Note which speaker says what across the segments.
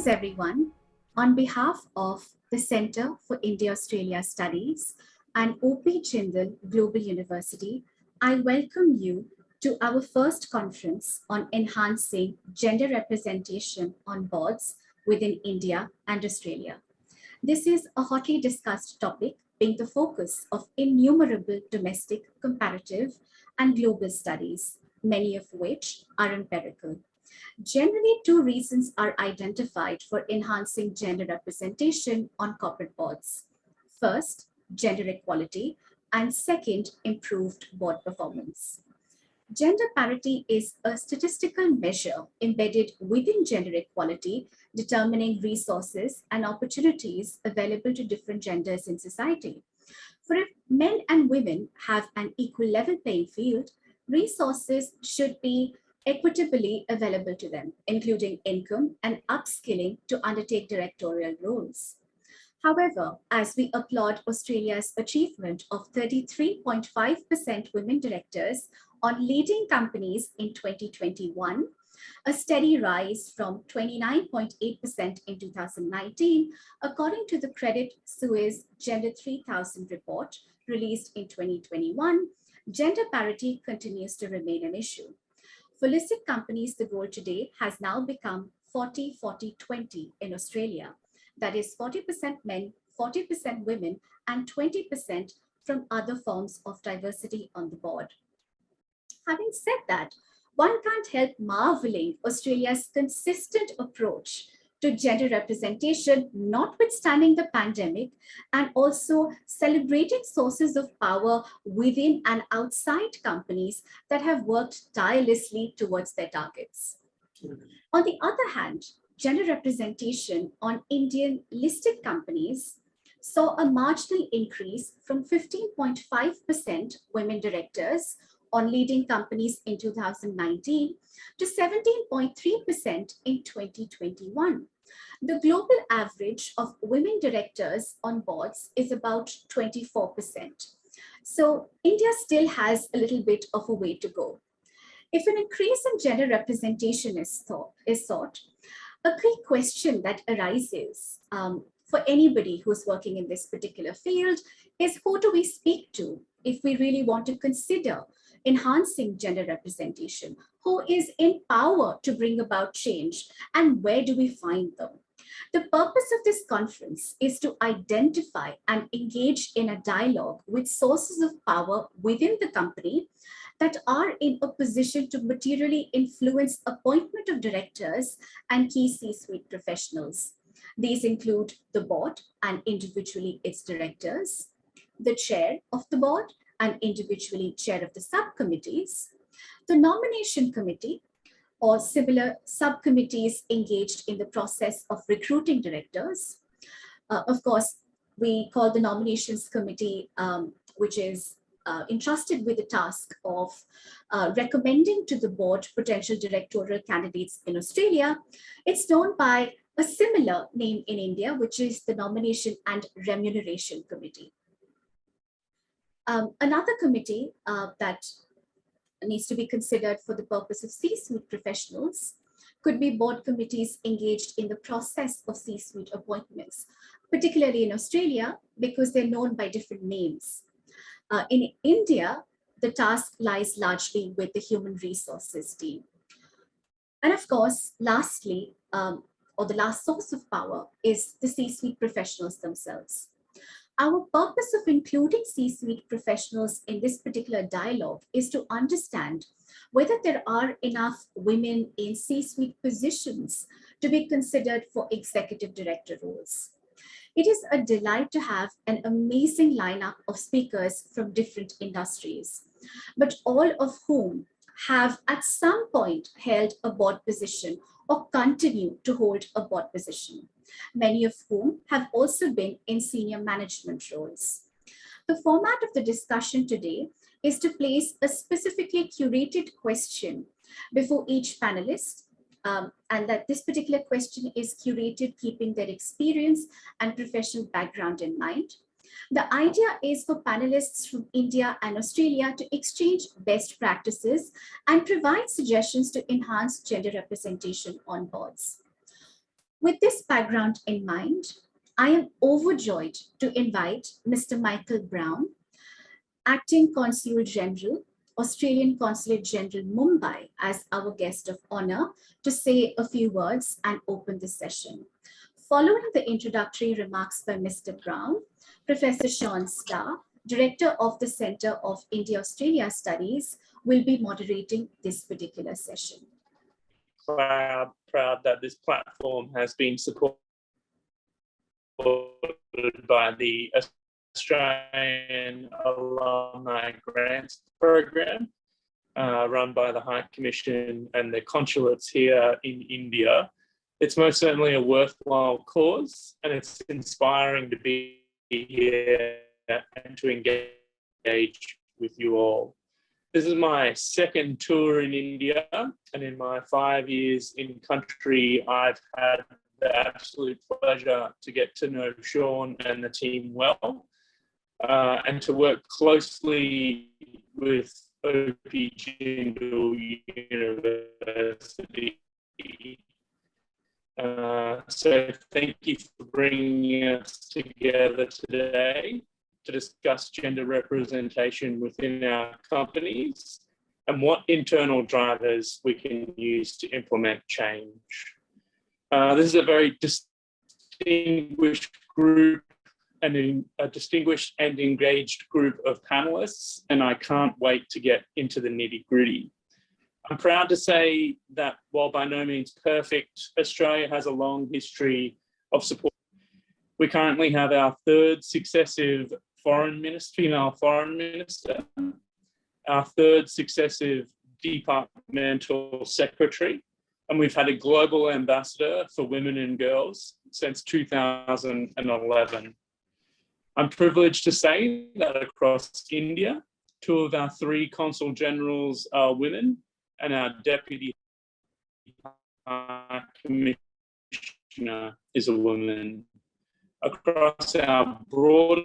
Speaker 1: Greetings, everyone. On behalf of the Center for India-Australia Studies and OP Jindal Global University, I welcome you to our first conference on enhancing gender representation on boards within India and Australia. This is a hotly discussed topic, being the focus of innumerable domestic, comparative, and global studies, many of which are empirical. Generally, two reasons are identified for enhancing gender representation on corporate boards. First, gender equality, and second, improved board performance. Gender parity is a statistical measure embedded within gender equality, determining resources and opportunities available to different genders in society. For if men and women have an equal level playing field, resources should be equitably available to them, including income and upskilling to undertake directorial roles. However, as we applaud Australia's achievement of 33.5% women directors on leading companies in 2021, a steady rise from 29.8% in 2019, according to the Credit Suisse Gender 3000 report released in 2021, gender parity continues to remain an issue. For listed companies, the goal today has now become 40-40-20 in Australia. That is 40% men, 40% women, and 20% from other forms of diversity on the board. Having said that, one can't help marveling Australia's consistent approach to gender representation, notwithstanding the pandemic, and also celebrating sources of power within and outside companies that have worked tirelessly towards their targets. On the other hand, gender representation on Indian listed companies saw a marginal increase from 15.5% women directors on leading companies in 2019 to 17.3% in 2021. The global average of women directors on boards is about 24%. So India still has a little bit of a way to go. If an increase in gender representation is sought, a key question that arises for anybody who's working in this particular field is, who do we speak to if we really want to consider enhancing gender representation? Who is in power to bring about change, and where do we find them? The purpose of this conference is to identify and engage in a dialogue with sources of power within the company that are in a position to materially influence appointment of directors and key C-suite professionals. These include the board and individually its directors, the chair of the board and individually chair of the subcommittees, the nomination committee or similar subcommittees engaged in the process of recruiting directors. Of course, we call the nominations committee, which is entrusted with the task of recommending to the board potential directorial candidates in Australia. It's known by a similar name in India, which is the Nomination and Remuneration Committee. Another committee that needs to be considered for the purpose of C-suite professionals could be board committees engaged in the process of C-suite appointments, particularly in Australia, because they're known by different names. In India, the task lies largely with the human resources team. And of course, lastly, or the last source of power is the C-suite professionals themselves. Our purpose of including C-suite professionals in this particular dialogue is to understand whether there are enough women in C-suite positions to be considered for executive director roles. It is a delight to have an amazing lineup of speakers from different industries, but all of whom have at some point held a board position or continue to hold a board position, many of whom have also been in senior management roles. The format of the discussion today is to place a specifically curated question before each panelist, and that this particular question is curated keeping their experience and professional background in mind. The idea is for panelists from India and Australia to exchange best practices and provide suggestions to enhance gender representation on boards. With this background in mind, I am overjoyed to invite Mr. Michael Brown, Acting Consul General, Australian Consulate General Mumbai, as our guest of honor to say a few words and open the session. Following the introductory remarks by Mr. Brown, Professor Sean Starr, Director of the Centre of India-Australia Studies, will be moderating this particular session.
Speaker 2: Proud that this platform has been supported by the Australian Alumni Grants Program, run by the High Commission and the consulates here in India. It's most certainly a worthwhile cause, and it's inspiring to be here and to engage with you all. This is my second tour in India, and in my 5 years in country, I've had the absolute pleasure to get to know Sean and the team well, and to work closely with OP Jindal University. So thank you for bringing us together today to discuss gender representation within our companies and what internal drivers we can use to implement change. This is a very distinguished group and a distinguished and engaged group of panelists, and I can't wait to get into the nitty-gritty. I'm proud to say that while by no means perfect, Australia has a long history of support. We currently have our third successive female foreign minister, our third successive departmental secretary, and we've had a global ambassador for women and girls since 2011. I'm privileged to say that across India, 2 of our 3 consul generals are women, and our deputy commissioner is a woman. Across our broader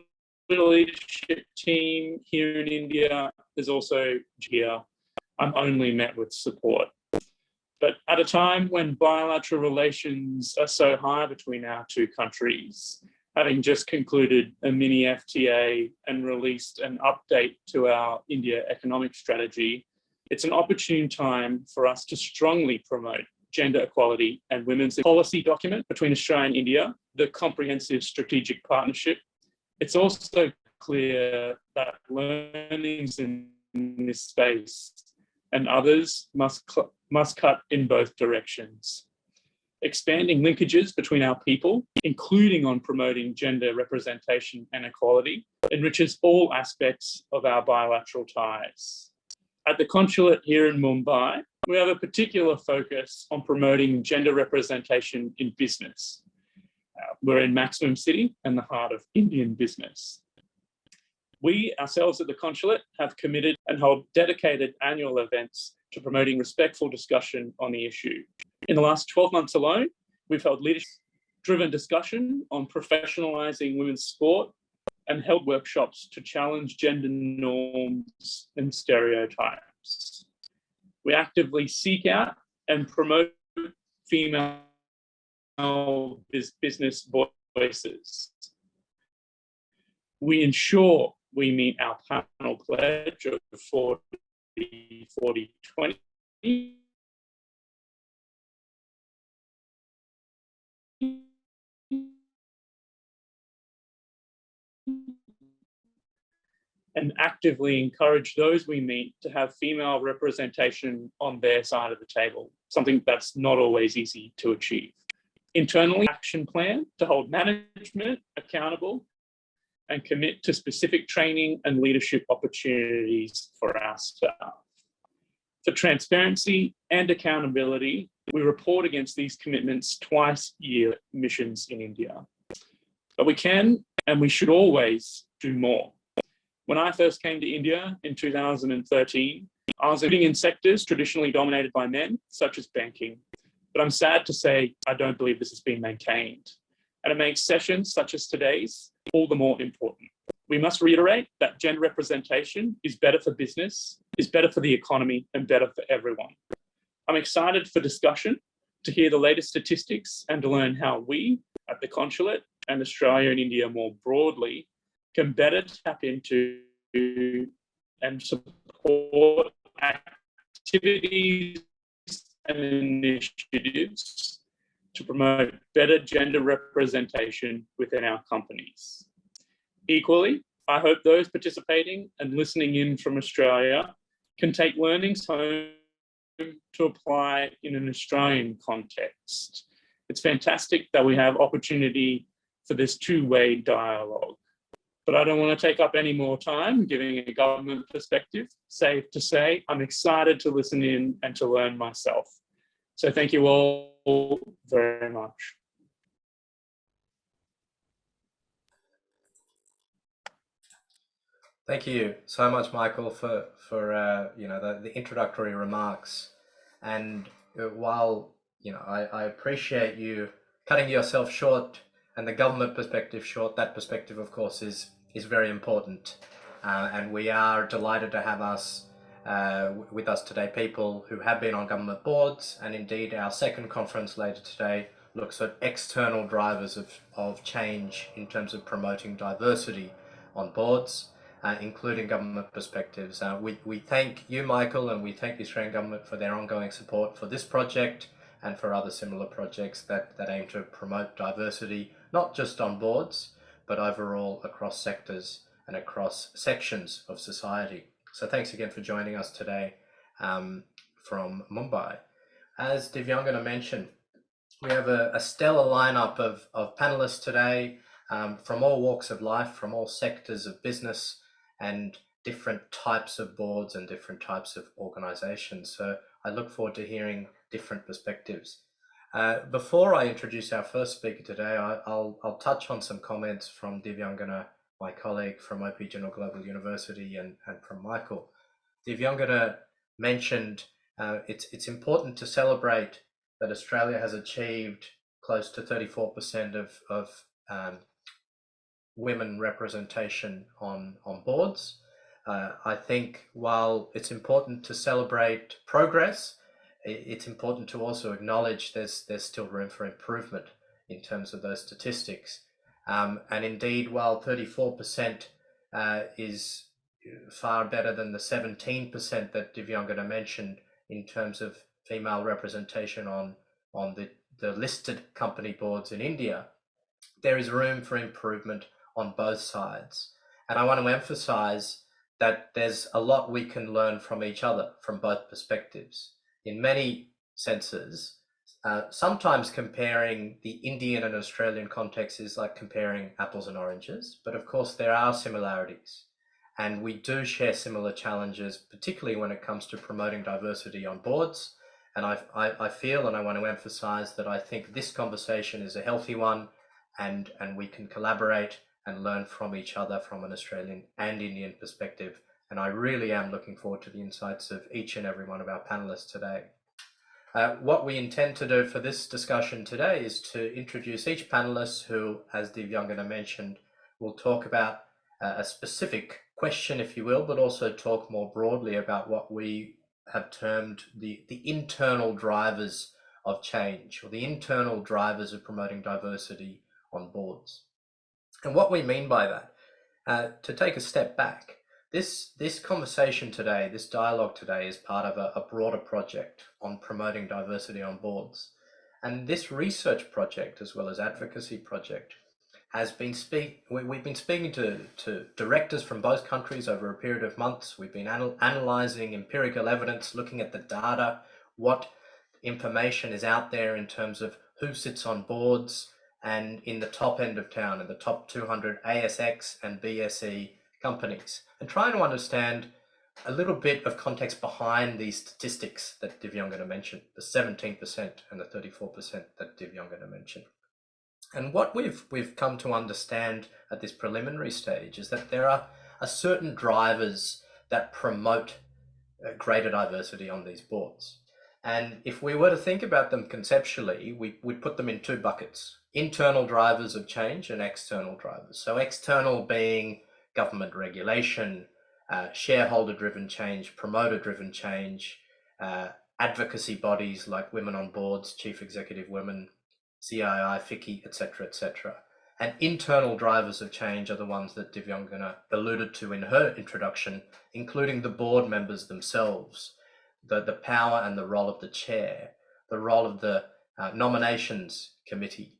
Speaker 2: leadership team here in India, there's also Jagirda. I'm only met with support. But at a time when bilateral relations are so high between our 2 countries, having just concluded a mini FTA and released an update to our India economic strategy, it's an opportune time for us to strongly promote gender equality and women's policy document between Australia and India, the comprehensive strategic partnership. It's also clear that learnings in this space and others must cut in both directions. Expanding linkages between our people, including on promoting gender representation and equality, enriches all aspects of our bilateral ties. At the Consulate here in Mumbai, we have a particular focus on promoting gender representation in business. We're in Maximum City and the heart of Indian business. We ourselves at the Consulate have committed and hold dedicated annual events to promoting respectful discussion on the issue. In the last 12 months alone, we've held leadership-driven discussion on professionalising women's sport and held workshops to challenge gender norms and stereotypes. We actively seek out and promote female business voices. We ensure we meet our panel pledge of 40-40-20. And actively encourage those we meet to have female representation on their side of the table, something that's not always easy to achieve. Internally, action plan to hold management accountable and commit to specific training and leadership opportunities for our staff. For transparency and accountability, we report against these commitments twice a year missions in India. But we can and we should always do more. When I first came to India in 2013, I was living in sectors traditionally dominated by men, such as banking. But I'm sad to say I don't believe this has been maintained. And it makes sessions such as today's all the more important. We must reiterate that gender representation is better for business, is better for the economy, and better for everyone. I'm excited for discussion to hear the latest statistics and to learn how we at the Consulate and Australia and India more broadly can better tap into and support activities and initiatives to promote better gender representation within our companies. Equally, I hope those participating and listening in from Australia can take learnings home to apply in an Australian context. It's fantastic that we have opportunity for this two-way dialogue. But I don't want to take up any more time giving a government perspective. Safe to say, I'm excited to listen in and to learn myself. So thank you all very much.
Speaker 3: Thank you so much, Michael, for the introductory remarks. And while I appreciate you cutting yourself short and the government perspective short, that perspective, of course, is very important. And we are delighted to have with us today people who have been on government boards, and indeed our second conference later today looks at external drivers of change in terms of promoting diversity on boards, including government perspectives. We thank you, Michael, and we thank the Australian government for their ongoing support for this project and for other similar projects that aim to promote diversity, not just on boards, but overall across sectors and across sections of society. So thanks again for joining us today from Mumbai. As Divyangana mentioned, we have a stellar lineup of panelists today from all walks of life, from all sectors of business and different types of boards and different types of organizations. So I look forward to hearing different perspectives. Before I introduce our first speaker today, I'll touch on some comments from Divyangana, my colleague from OP General Global University, and from Michael. Divyangana mentioned it's important to celebrate that Australia has achieved close to 34% of women representation on boards. I think while it's important to celebrate progress, it's important to also acknowledge there's still room for improvement in terms of those statistics. And indeed, while 34% is far better than the 17% that Divyangana mentioned in terms of female representation on the listed company boards in India, there is room for improvement on both sides. And I want to emphasize that there's a lot we can learn from each other from both perspectives. In many senses, sometimes comparing the Indian and Australian context is like comparing apples and oranges, but of course there are similarities. And we do share similar challenges, particularly when it comes to promoting diversity on boards. And I feel, and I want to emphasize, that I think this conversation is a healthy one, and we can collaborate and learn from each other from an Australian and Indian perspective. And I really am looking forward to the insights of each and every one of our panelists today. What we intend to do for this discussion today is to introduce each panelist who, as Divyangana mentioned, will talk about a specific question, if you will, but also talk more broadly about what we have termed the internal drivers of change, or the internal drivers of promoting diversity on boards. And what we mean by that, to take a step back, this conversation today, this dialogue today, is part of a broader project on promoting diversity on boards. And this research project, as well as advocacy project, we've been speaking to directors from both countries over a period of months. We've been analyzing empirical evidence, looking at the data, what information is out there in terms of who sits on boards and in the top end of town, in the top 200 ASX and BSE companies, and trying to understand a little bit of context behind these statistics that Divyangana mentioned, the 17% and the 34% that Divyangana mentioned. And what we've come to understand at this preliminary stage is that there are certain drivers that promote greater diversity on these boards. And if we were to think about them conceptually, we'd put them in two buckets: internal drivers of change and external drivers. So external being government regulation, shareholder-driven change, promoter-driven change, advocacy bodies like Women on Boards, Chief Executive Women, CII, FICCI, etc., etc. And internal drivers of change are the ones that Divyangana alluded to in her introduction, including the board members themselves, the power and the role of the chair, the role of the nominations committee,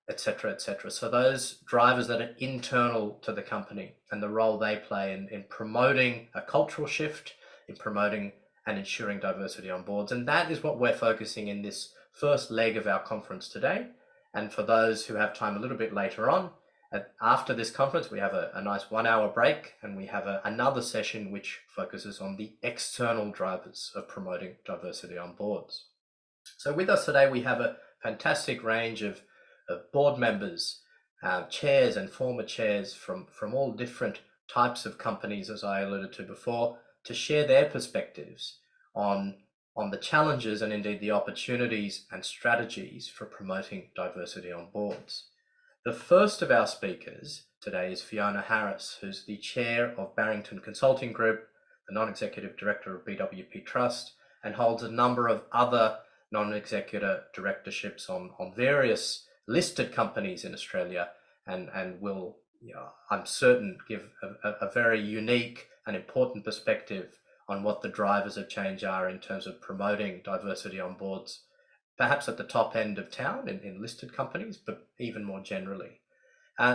Speaker 3: etc., etc. So those drivers that are internal to the company and the role they play in promoting a cultural shift, in promoting and ensuring diversity on boards. And that is what we're focusing in this first leg of our conference today. And for those who have time a little bit later on, after this conference, we have a nice 1 hour break, and we have another session which focuses on the external drivers of promoting diversity on boards. So with us today, we have a fantastic range of board members, chairs and former chairs from all different types of companies, as I alluded to before, to share their perspectives on the challenges and indeed the opportunities and strategies for promoting diversity on boards. The first of our speakers today is Fiona Harris, who's the chair of Barrington Consulting Group, the non-executive director of BWP Trust, and holds a number of other non-executive directorships on various listed companies in Australia, and will, I'm certain, give a very unique and important perspective on what the drivers of change are in terms of promoting diversity on boards, perhaps at the top end of town in listed companies, but even more generally.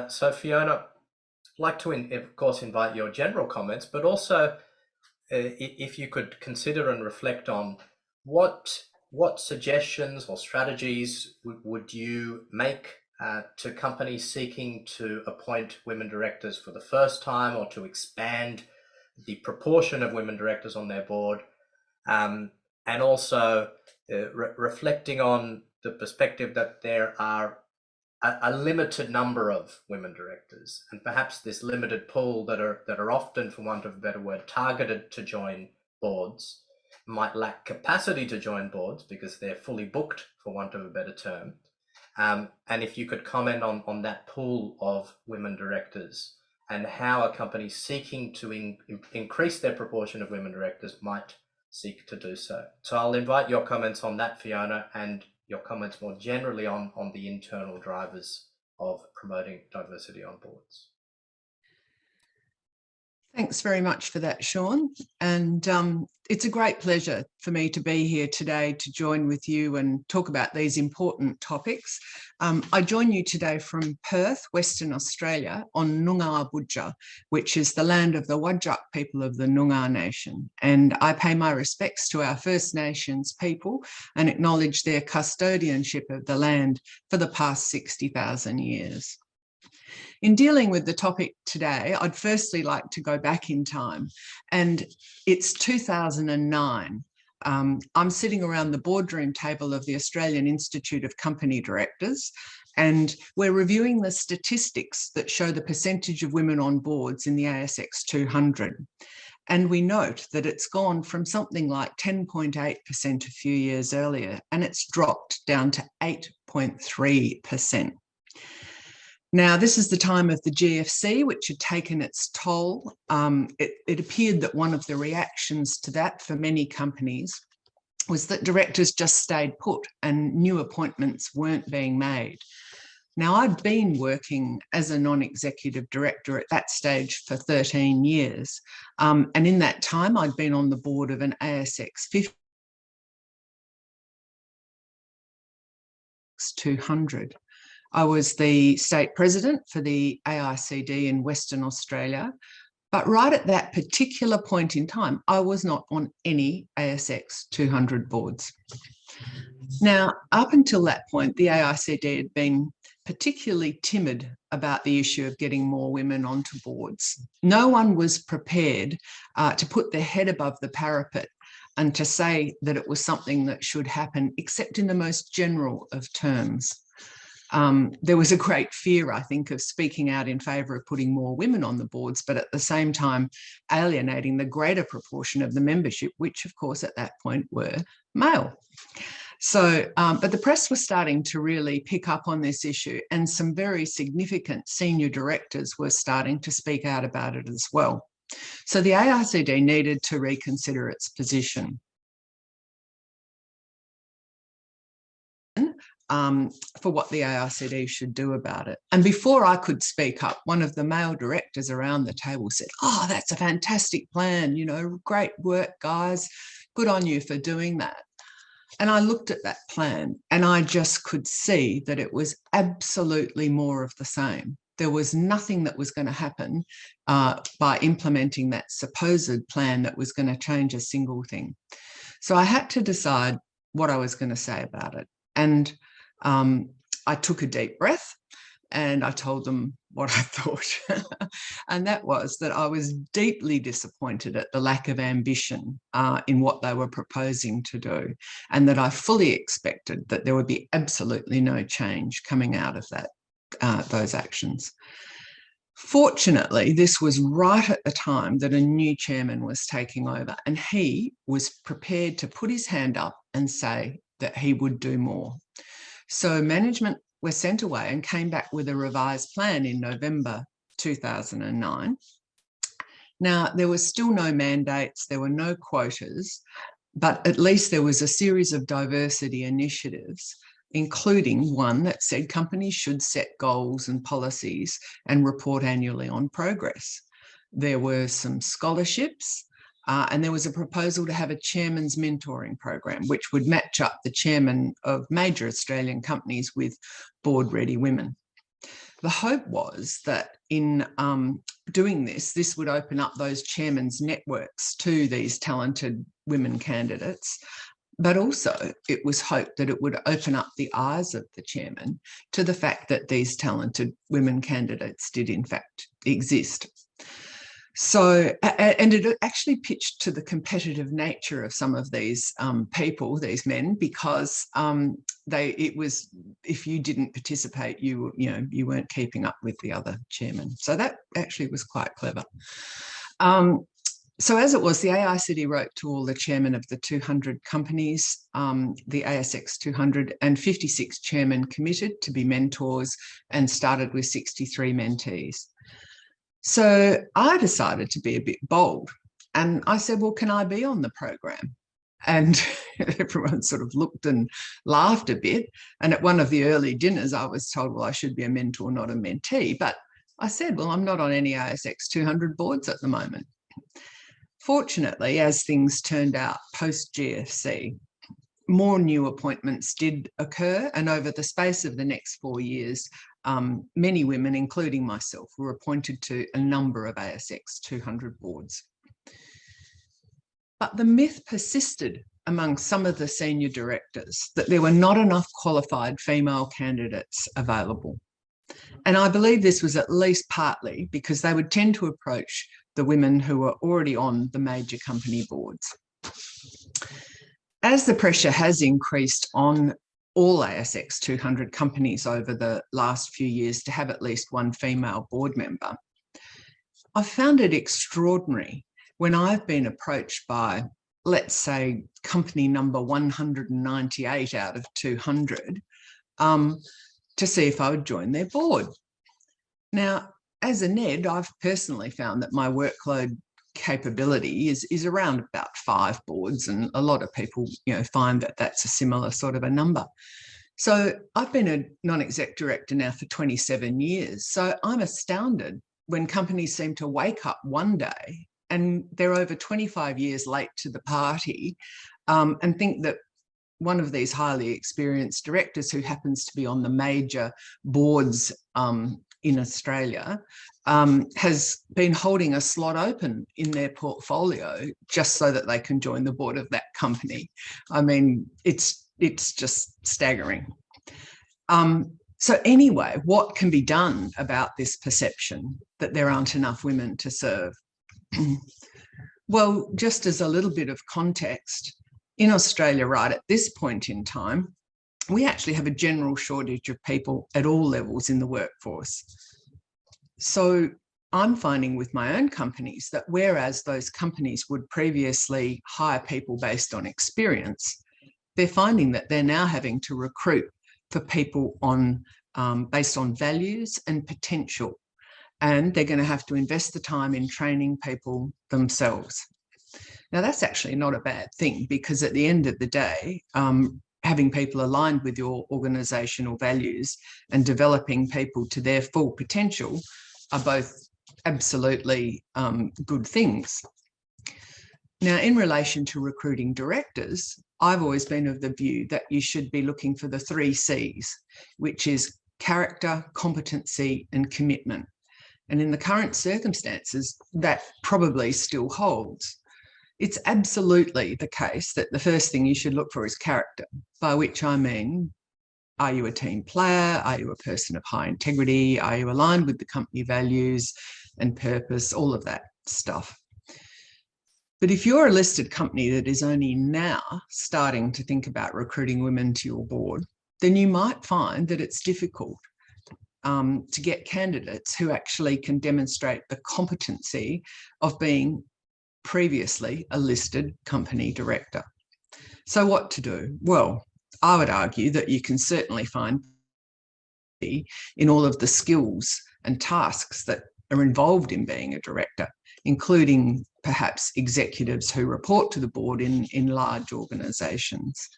Speaker 3: So Fiona, I'd like to, of course, invite your general comments, but also if you could consider and reflect on what suggestions or strategies would you make to companies seeking to appoint women directors for the first time, or to expand the proportion of women directors on their board, and also reflecting on the perspective that there are a limited number of women directors, and perhaps this limited pool that are often, for want of a better word, targeted to join boards, might lack capacity to join boards because they're fully booked, for want of a better term. And if you could comment on that pool of women directors and how a company seeking to increase their proportion of women directors might seek to do so. So I'll invite your comments on that, Fiona, and your comments more generally on the internal drivers of promoting diversity on boards.
Speaker 4: Thanks very much for that, Sean. And it's a great pleasure for me to be here today to join with you and talk about these important topics. I join you today from Perth, Western Australia, on Noongar Budja, which is the land of the Whadjuk people of the Noongar Nation. And I pay my respects to our First Nations people and acknowledge their custodianship of the land for the past 60,000 years. In dealing with the topic today, I'd firstly like to go back in time, and it's 2009. I'm sitting around the boardroom table of the Australian Institute of Company Directors, and we're reviewing the statistics that show the percentage of women on boards in the ASX 200. And we note that it's gone from something like 10.8% a few years earlier, and it's dropped down to 8.3%. Now, this is the time of the GFC, which had taken its toll. It appeared that one of the reactions to that for many companies was that directors just stayed put and new appointments weren't being made. Now, I'd been working as a non-executive director at that stage for 13 years. And in that time, I'd been on the board of an ASX 50 200. I was the state president for the AICD in Western Australia, but right at that particular point in time, I was not on any ASX 200 boards. Now, up until that point, the AICD had been particularly timid about the issue of getting more women onto boards. No one was prepared to put their head above the parapet and to say that it was something that should happen, except in the most general of terms. There was a great fear, I think, of speaking out in favour of putting more women on the boards, but at the same time alienating the greater proportion of the membership, which of course at that point were male. So, but the press was starting to really pick up on this issue, and some very significant senior directors were starting to speak out about it as well. So the AICD needed to reconsider its position. for what the AICD should do about it. And before I could speak up, one of the male directors around the table said, "Oh, that's a fantastic plan, you know, great work, guys. Good on you for doing that." And I looked at that plan and I just could see that it was absolutely more of the same. There was nothing that was going to happen by implementing that supposed plan that was going to change a single thing. So I had to decide what I was going to say about it. And I took a deep breath and I told them what I thought. And that was that I was deeply disappointed at the lack of ambition in what they were proposing to do, and that I fully expected that there would be absolutely no change coming out of that, those actions. Fortunately, this was right at the time that a new chairman was taking over, and he was prepared to put his hand up and say that he would do more. So management were sent away and came back with a revised plan in November 2009. Now, there was still no mandates, there were no quotas, but at least there was a series of diversity initiatives, including one that said companies should set goals and policies and report annually on progress. There were some scholarships, and there was a proposal to have a chairman's mentoring program, which would match up the chairman of major Australian companies with board-ready women. The hope was that in doing this, this would open up those chairman's networks to these talented women candidates, but also it was hoped that it would open up the eyes of the chairman to the fact that these talented women candidates did in fact exist. So, and it actually pitched to the competitive nature of some of these people, these men, because it was, if you didn't participate, you weren't keeping up with the other chairman. So that actually was quite clever. So as it was, the AICD wrote to all the chairmen of the 200 companies, the ASX 200, and 56 chairmen committed to be mentors, and started with 63 mentees. So I decided to be a bit bold, and I said, well, can I be on the program? And everyone sort of looked and laughed a bit. And at one of the early dinners, I was told, well, I should be a mentor, not a mentee. But I said, well, I'm not on any ASX 200 boards at the moment. Fortunately, as things turned out post-GFC, more new appointments did occur. And over the space of the next 4 years, many women, including myself, were appointed to a number of ASX 200 boards. But the myth persisted among some of the senior directors that there were not enough qualified female candidates available. And I believe this was at least partly because they would tend to approach the women who were already on the major company boards. As the pressure has increased on all ASX 200 companies over the last few years to have at least one female board member, I've found it extraordinary when I've been approached by, let's say, company number 198 out of 200 to see if I would join their board. Now, as a NED, I've personally found that my workload capability is around about 5 boards, and a lot of people find that that's a similar sort of a number. So I've been a non-exec director now for 27 years. So I'm astounded when companies seem to wake up one day and they're over 25 years late to the party, and think that one of these highly experienced directors who happens to be on the major boards in Australia has been holding a slot open in their portfolio just so that they can join the board of that company. I mean, it's just staggering. So anyway, what can be done about this perception that there aren't enough women to serve? Well, just as a little bit of context, in Australia right at this point in time, we actually have a general shortage of people at all levels in the workforce. So I'm finding with my own companies that whereas those companies would previously hire people based on experience, they're finding that they're now having to recruit for people on based on values and potential. And they're going to have to invest the time in training people themselves. Now, that's actually not a bad thing, because at the end of the day, having people aligned with your organisational values and developing people to their full potential are both absolutely good things. Now, in relation to recruiting directors, I've always been of the view that you should be looking for the 3 C's, which is character, competency, and commitment. And in the current circumstances, that probably still holds. It's absolutely the case that the first thing you should look for is character, by which I mean, are you a team player? Are you a person of high integrity? Are you aligned with the company values and purpose? All of that stuff. But if you're a listed company that is only now starting to think about recruiting women to your board, then you might find that it's difficult to get candidates who actually can demonstrate the competency of being previously a listed company director. So what to do? Well, I would argue that you can certainly find in all of the skills and tasks that are involved in being a director, including perhaps executives who report to the board in large organisations.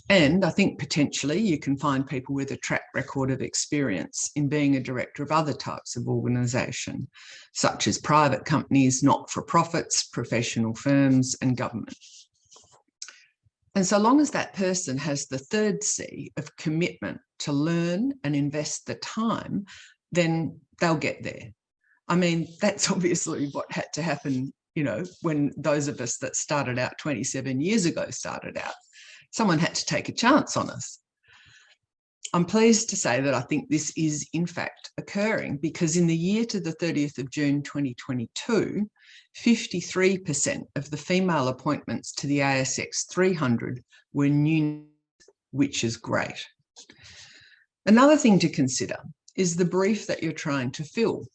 Speaker 4: And I think potentially you can find people with a track record of experience in being a director of other types of organisation, such as private companies, not-for-profits, professional firms, and government. And so long as that person has the 3rd C of commitment to learn and invest the time, then they'll get there. I mean, that's obviously what had to happen, you know, when those of us that started out 27 years ago started out. Someone had to take a chance on us. I'm pleased to say that I think this is in fact occurring, because in the year to the 30th of June 2022, 53% of the female appointments to the ASX 300 were new, which is great. Another thing to consider is the brief that you're trying to fill.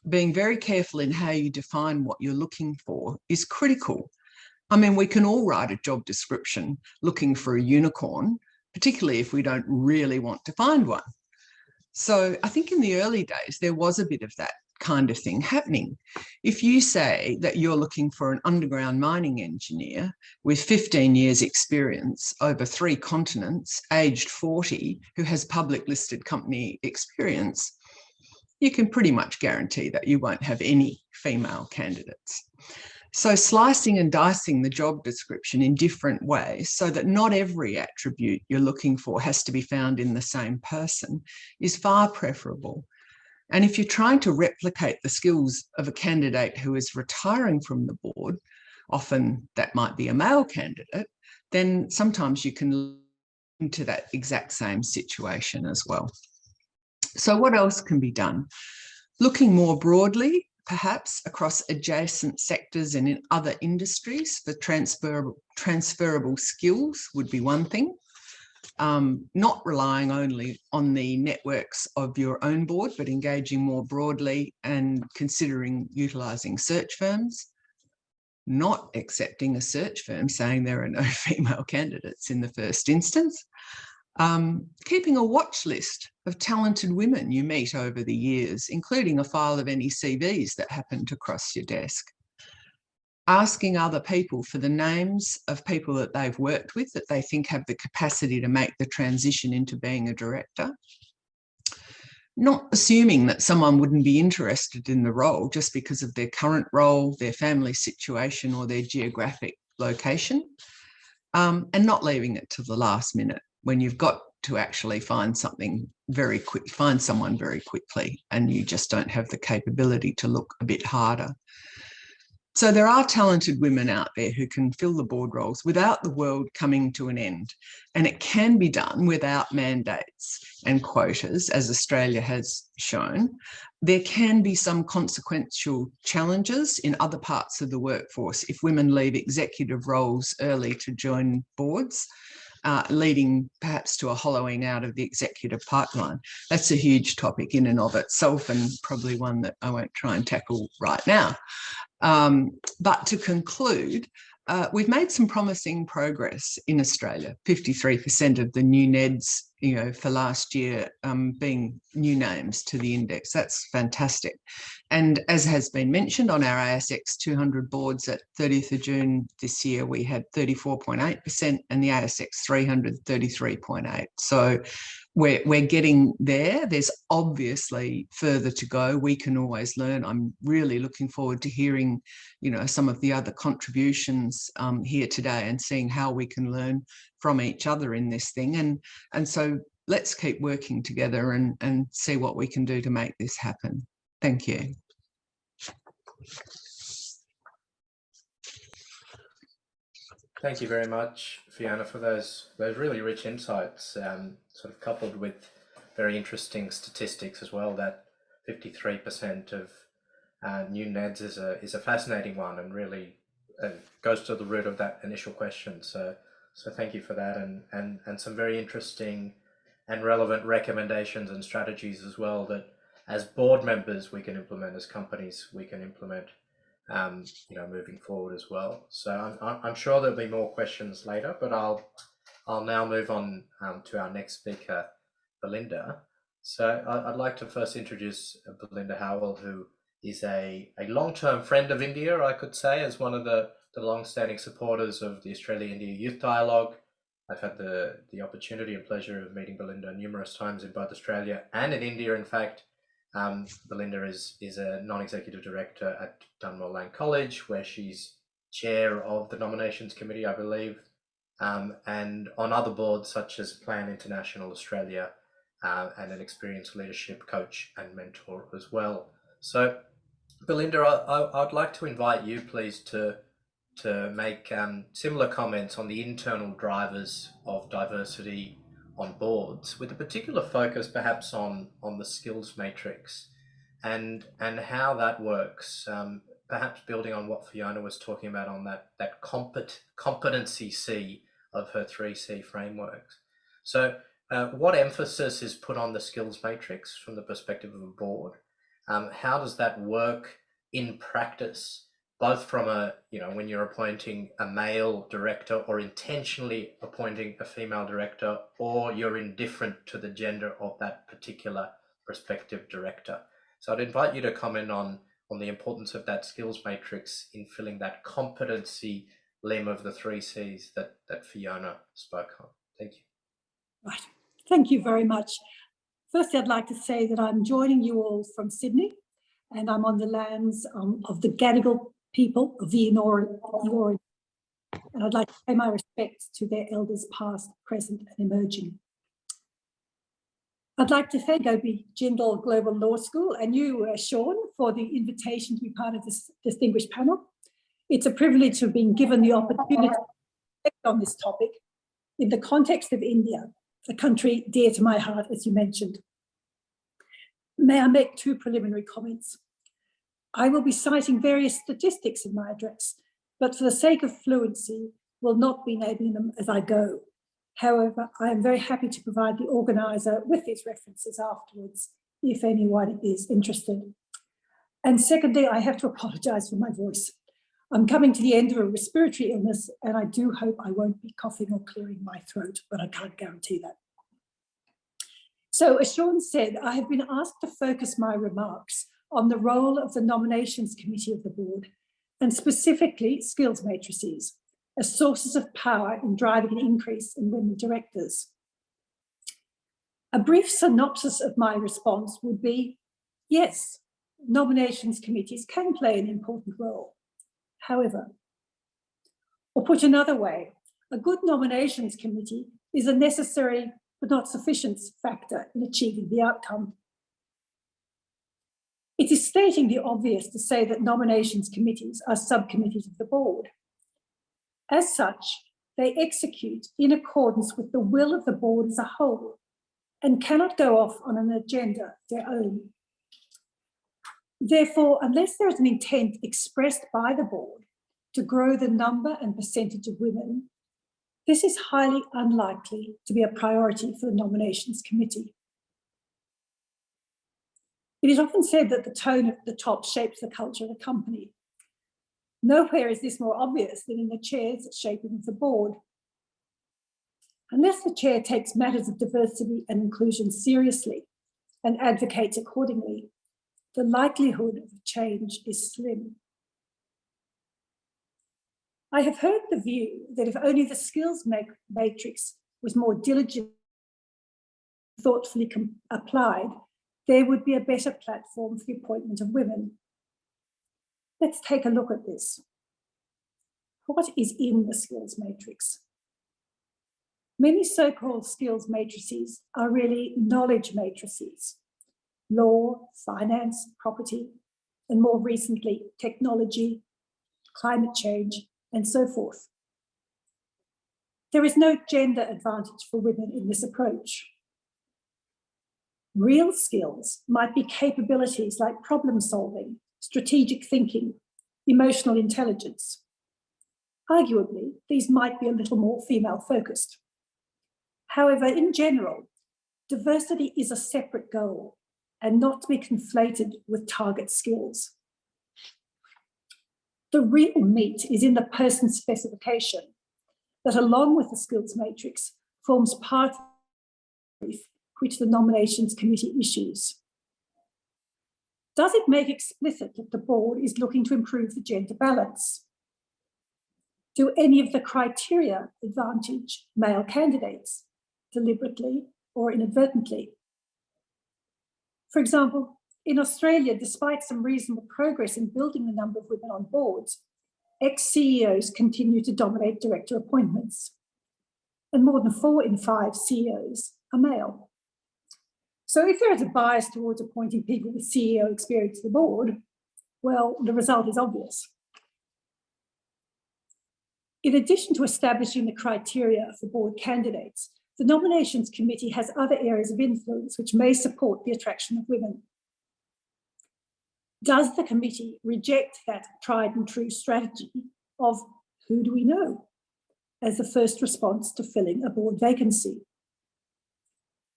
Speaker 4: Being very careful in how you define what you're looking for is critical. I mean, we can all write a job description looking for a unicorn, particularly if we don't really want to find one. So I think in the early days, there was a bit of that kind of thing happening. If you say that you're looking for an underground mining engineer with 15 years experience over 3 continents, aged 40, who has public listed company experience, you can pretty much guarantee that you won't have any female candidates. So slicing and dicing the job description in different ways so that not every attribute you're looking for has to be found in the same person is far preferable. And if you're trying to replicate the skills of a candidate who is retiring from the board, often that might be a male candidate, then sometimes you can look into that exact same situation as well. So what else can be done? Looking more broadly, perhaps across adjacent sectors and in other industries for transferable skills would be one thing. Not relying only on the networks of your own board, but engaging more broadly and considering utilising search firms. Not accepting a search firm saying there are no female candidates in the first instance. Keeping a watch list of talented women you meet over the years, including a file of any CVs that happen to cross your desk. Asking other people for the names of people that they've worked with that they think have the capacity to make the transition into being a director. Not assuming that someone wouldn't be interested in the role just because of their current role, their family situation, or their geographic location. And not leaving it to the last minute when you've got to actually find someone very quickly and you just don't have the capability to look a bit harder. So there are talented women out there who can fill the board roles without the world coming to an end. And it can be done without mandates and quotas, as Australia has shown. There can be some consequential challenges in other parts of the workforce if women leave executive roles early to join boards, leading perhaps to a hollowing out of the executive pipeline. That's a huge topic in and of itself, and probably one that I won't try and tackle right now. But to conclude, we've made some promising progress in Australia. 53% of the new NEDs, for last year being new names to the index. That's fantastic. And as has been mentioned, on our ASX 200 boards at 30th of June this year, we had 34.8% and the ASX 300, 33.8%. So we're getting there. There's obviously further to go. We can always learn. I'm really looking forward to hearing, some of the other contributions here today and seeing how we can learn from each other in this thing. And so let's keep working together and see what we can do to make this happen. Thank you.
Speaker 3: Thank you very much, Fiona, for those really rich insights, sort of coupled with very interesting statistics as well. That 53% of new NEDs is a fascinating one, and really goes to the root of that initial question. So thank you for that, and some very interesting and relevant recommendations and strategies as well that, as board members, we can implement, as companies we can implement, moving forward as well. So I'm sure there'll be more questions later, but I'll now move on to our next speaker, Belinda. So I'd like to first introduce Belinda Howell, who is a long-term friend of India, I could say, as one of the long-standing supporters of the Australia-India Youth Dialogue. I've had the opportunity and pleasure of meeting Belinda numerous times in both Australia and in India, in fact. Belinda is a non-executive director at Dunmore Lang College, where she's chair of the nominations committee, I believe, and on other boards such as Plan International Australia, and an experienced leadership coach and mentor as well. So, Belinda, I'd like to invite you, please, to make similar comments on the internal drivers of diversity on boards, with a particular focus perhaps on the skills matrix and how that works, perhaps building on what Fiona was talking about on that competency C of her 3C frameworks. So what emphasis is put on the skills matrix from the perspective of a board? How does that work in practice, both from when you're appointing a male director or intentionally appointing a female director, or you're indifferent to the gender of that particular prospective director? So I'd invite you to comment on the importance of that skills matrix in filling that competency limb of the 3 Cs that Fiona spoke on. Thank you.
Speaker 5: Right. Thank you very much. Firstly, I'd like to say that I'm joining you all from Sydney, and I'm on the lands of the Gadigal people of the Eora, and I'd like to pay my respects to their elders past, present and emerging. I'd like to thank OB Jindal Global Law School and you, Sean, for the invitation to be part of this distinguished panel. It's a privilege to have been given the opportunity to reflect on this topic in the context of India, a country dear to my heart, as you mentioned. May I make 2 preliminary comments? I will be citing various statistics in my address, but for the sake of fluency, will not be naming them as I go. However, I am very happy to provide the organiser with these references afterwards, if anyone is interested. And secondly, I have to apologise for my voice. I'm coming to the end of a respiratory illness, and I do hope I won't be coughing or clearing my throat, but I can't guarantee that. So, as Sean said, I have been asked to focus my remarks on the role of the nominations committee of the board, and specifically skills matrices, as sources of power in driving an increase in women directors. A brief synopsis of my response would be, yes, nominations committees can play an important role. However, or put another way, a good nominations committee is a necessary but not sufficient factor in achieving the outcome. It is stating the obvious to say that nominations committees are subcommittees of the board. As such, they execute in accordance with the will of the board as a whole and cannot go off on an agenda of their own. Therefore, unless there is an intent expressed by the board to grow the number and percentage of women, this is highly unlikely to be a priority for the nominations committee. It is often said that the tone at the top shapes the culture of a company. Nowhere is this more obvious than in the chair's shaping of the board. Unless the chair takes matters of diversity and inclusion seriously and advocates accordingly, the likelihood of change is slim. I have heard the view that if only the skills matrix was more diligent, thoughtfully applied, there would be a better platform for the appointment of women. Let's take a look at this. What is in the skills matrix? Many so-called skills matrices are really knowledge matrices. Law, finance, property, and more recently, technology, climate change, and so forth. There is no gender advantage for women in this approach. Real skills might be capabilities like problem solving, strategic thinking, emotional intelligence. Arguably, these might be a little more female focused. However, in general, diversity is a separate goal and not to be conflated with target skills. The real meat is in the person specification that, along with the skills matrix, forms part of the brief which the nominations committee issues. Does it make explicit that the board is looking to improve the gender balance? Do any of the criteria advantage male candidates, deliberately or inadvertently? For example, in Australia, despite some reasonable progress in building the number of women on boards, ex-CEOs continue to dominate director appointments, and more than 4 in 5 CEOs are male. So if there is a bias towards appointing people with CEO experience to the board, well, the result is obvious. In addition to establishing the criteria for board candidates, the nominations committee has other areas of influence which may support the attraction of women. Does the committee reject that tried and true strategy of who do we know as the first response to filling a board vacancy?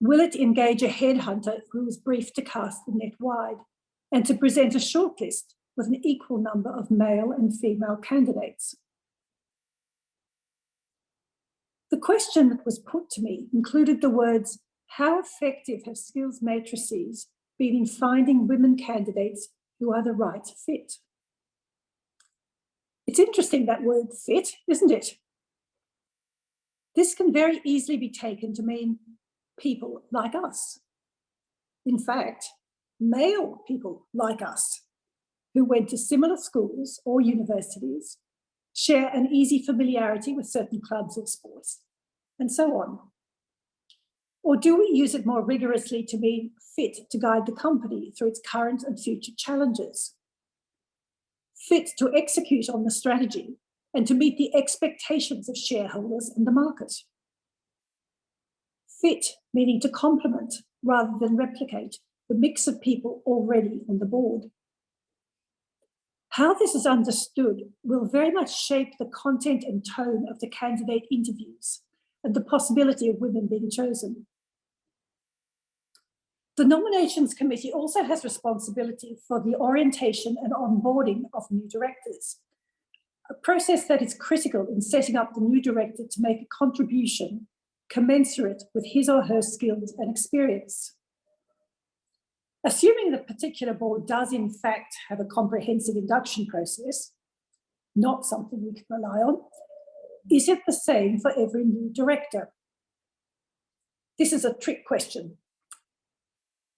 Speaker 5: Will it engage a headhunter who is briefed to cast the net wide and to present a shortlist with an equal number of male and female candidates? The question that was put to me included the words, how effective have skills matrices been in finding women candidates who are the right fit? It's interesting, that word fit, isn't it? This can very easily be taken to mean people like us. In fact, male people like us who went to similar schools or universities, share an easy familiarity with certain clubs or sports, and so on. Or do we use it more rigorously to mean fit to guide the company through its current and future challenges? Fit to execute on the strategy and to meet the expectations of shareholders and the market? Fit meaning to complement rather than replicate the mix of people already on the board? How this is understood will very much shape the content and tone of the candidate interviews and the possibility of women being chosen. The nominations committee also has responsibility for the orientation and onboarding of new directors, a process that is critical in setting up the new director to make a contribution commensurate with his or her skills and experience. Assuming the particular board does in fact have a comprehensive induction process, not something we can rely on, is it the same for every new director? This is a trick question.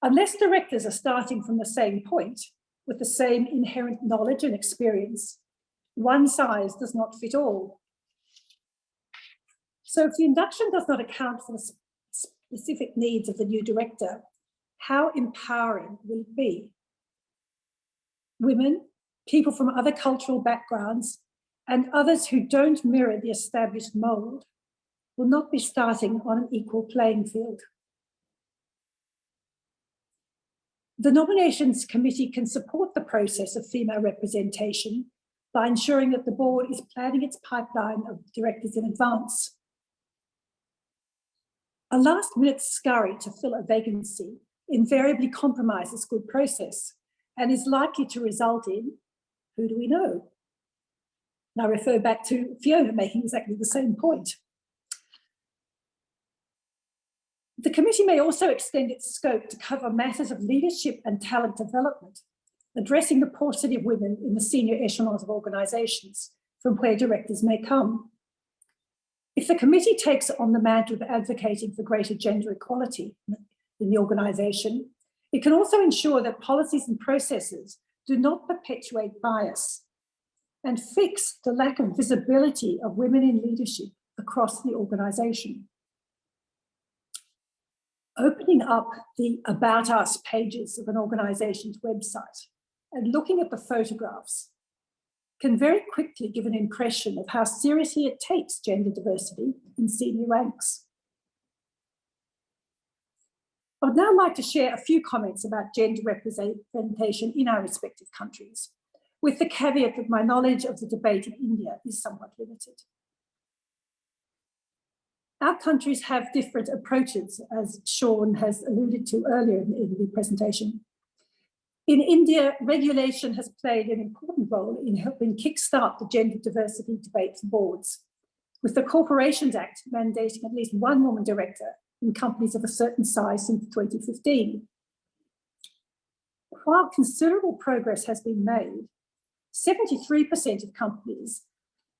Speaker 5: Unless directors are starting from the same point with the same inherent knowledge and experience, one size does not fit all. So if the induction does not account for the specific needs of the new director, how empowering will it be? Women, people from other cultural backgrounds, and others who don't mirror the established mould will not be starting on an equal playing field. The nominations committee can support the process of female representation by ensuring that the board is planning its pipeline of directors in advance. A last-minute scurry to fill a vacancy invariably compromises good process and is likely to result in, who do we know? And I refer back to Fiona making exactly the same point. The committee may also extend its scope to cover matters of leadership and talent development addressing the paucity of women in the senior echelons of organisations from where directors may come. If the committee takes on the mantle of advocating for greater gender equality in the organisation, it can also ensure that policies and processes do not perpetuate bias and fix the lack of visibility of women in leadership across the organisation. Opening up the About Us pages of an organisation's website and looking at the photographs can very quickly give an impression of how seriously it takes gender diversity in senior ranks. I would now like to share a few comments about gender representation in our respective countries, with the caveat that my knowledge of the debate in India is somewhat limited. Our countries have different approaches, as Sean has alluded to earlier in the presentation. In India, regulation has played an important role in helping kickstart the gender diversity debate for boards, with the Corporations Act mandating at least one woman director in companies of a certain size since 2015. While considerable progress has been made, 73% of companies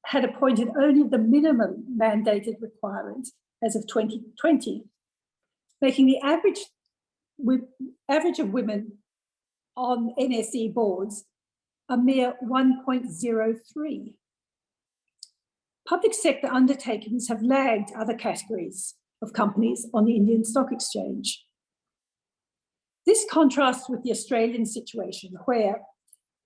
Speaker 5: had appointed only the minimum mandated requirement as of 2020, making the average of women on NSE boards a mere 1.03. Public sector undertakings have lagged other categories of companies on the Indian Stock Exchange. This contrasts with the Australian situation where,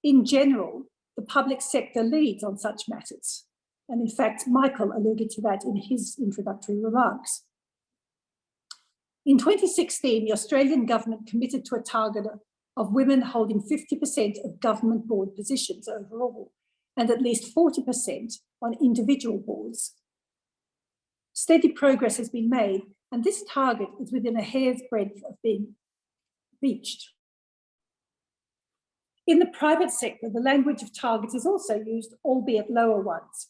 Speaker 5: in general, the public sector leads on such matters. And in fact, Michael alluded to that in his introductory remarks. In 2016, the Australian government committed to a target of women holding 50% of government board positions overall, and at least 40% on individual boards. Steady progress has been made, and this target is within a hair's breadth of being reached. In the private sector, the language of targets is also used, albeit lower ones.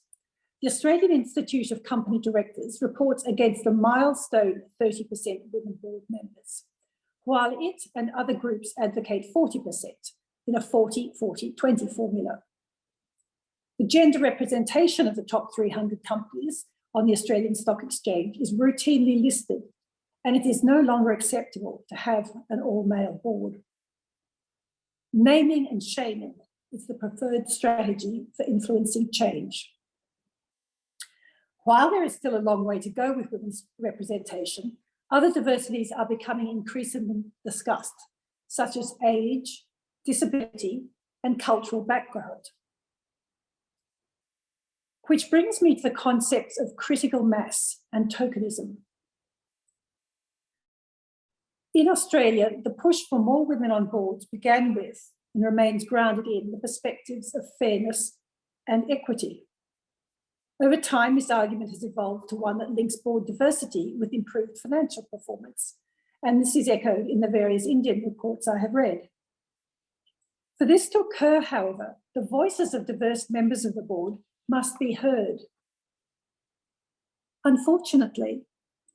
Speaker 5: The Australian Institute of Company Directors reports against the milestone 30% women board members, while it and other groups advocate 40% in a 40-40-20 formula. The gender representation of the top 300 companies on the Australian Stock Exchange is routinely listed, and it is no longer acceptable to have an all-male board. Naming and shaming is the preferred strategy for influencing change. While there is still a long way to go with women's representation, other diversities are becoming increasingly discussed, such as age, disability, and cultural background. Which brings me to the concepts of critical mass and tokenism. In Australia, the push for more women on boards began with and remains grounded in the perspectives of fairness and equity. Over time, this argument has evolved to one that links board diversity with improved financial performance, and this is echoed in the various Indian reports I have read. For this to occur, however, the voices of diverse members of the board must be heard. Unfortunately,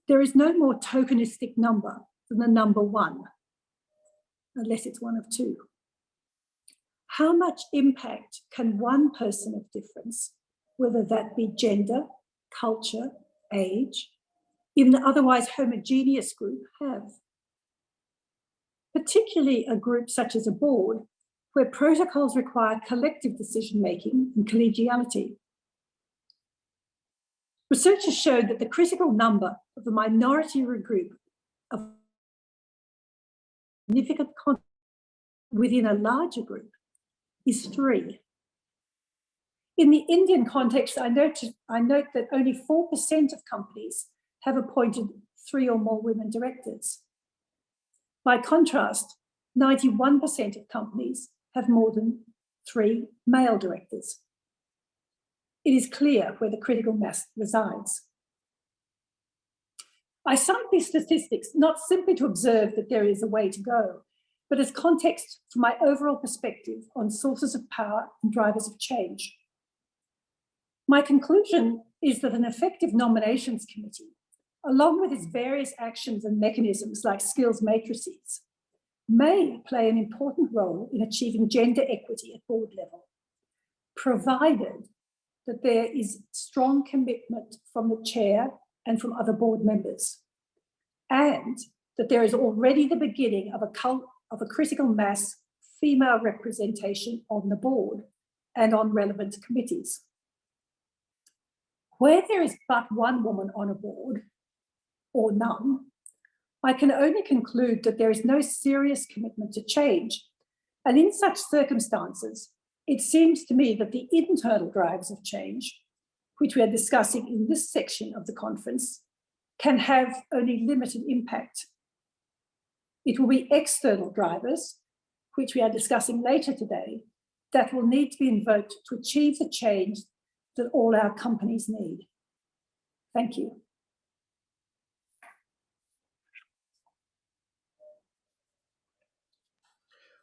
Speaker 5: there is no more tokenistic number than the number one, unless it's one of two. How much impact can one person of difference, whether that be gender, culture, age, even an otherwise homogeneous group, have? Particularly a group such as a board, where protocols require collective decision-making and collegiality. Researchers showed that the critical number of the minority group of significant content within a larger group is 3. In the Indian context, I note that only 4% of companies have appointed 3 or more women directors. By contrast, 91% of companies have more than 3 male directors. It is clear where the critical mass resides. I cite these statistics not simply to observe that there is a way to go, but as context for my overall perspective on sources of power and drivers of change. My conclusion is that an effective nominations committee, along with its various actions and mechanisms like skills matrices, may play an important role in achieving gender equity at board level, provided that there is strong commitment from the chair and from other board members, and that there is already the beginning of a critical mass female representation on the board and on relevant committees. Where there is but one woman on a board, or none, I can only conclude that there is no serious commitment to change. And in such circumstances, it seems to me that the internal drivers of change, which we are discussing in this section of the conference, can have only limited impact. It will be external drivers, which we are discussing later today, that will need to be invoked to achieve the change that all our companies need. Thank you.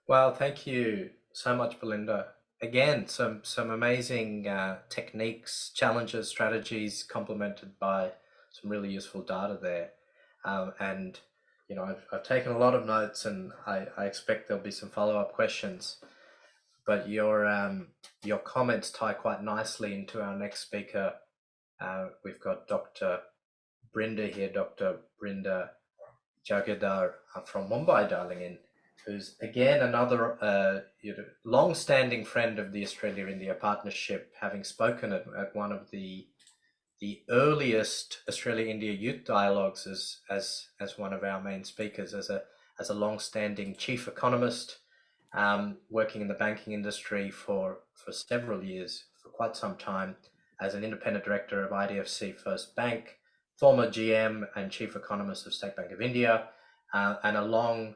Speaker 3: Well, thank you so much, Belinda. Again, some amazing techniques, challenges, strategies, complemented by some really useful data there. And you know, I've taken a lot of notes, and I expect there'll be some follow-up questions. But your comments tie quite nicely into our next speaker. We've got Dr. Brinda here, Dr. Brinda Jagirda from Mumbai dialing in, who's again another long-standing friend of the Australia-India Partnership, having spoken at one of the earliest Australia-India Youth Dialogues as one of our main speakers, as a long-standing chief economist, working in the banking industry for several years, for quite some time, as an independent director of IDFC First Bank, former GM and chief economist of State Bank of India, and a long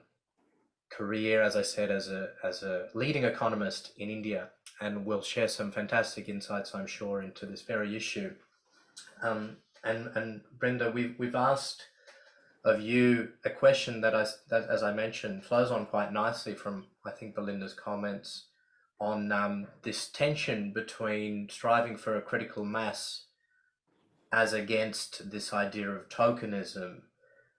Speaker 3: career, as I said, as a leading economist in India, and will share some fantastic insights, I'm sure, into this very issue. And Brinda, we've asked of you a question that, as I mentioned, flows on quite nicely from, I think, Belinda's comments on this tension between striving for a critical mass as against this idea of tokenism,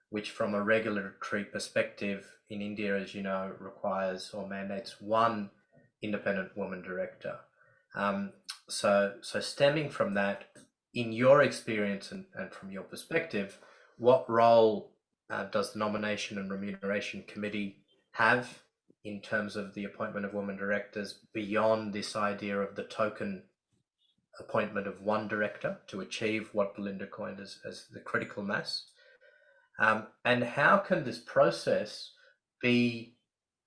Speaker 3: which from a regulatory perspective in India, as you know, requires or mandates one independent woman director. So stemming from that, in your experience and from your perspective, what role does the Nomination and Remuneration Committee have in terms of the appointment of women directors beyond this idea of the token appointment of one director to achieve what Belinda coined as the critical mass? And how can this process be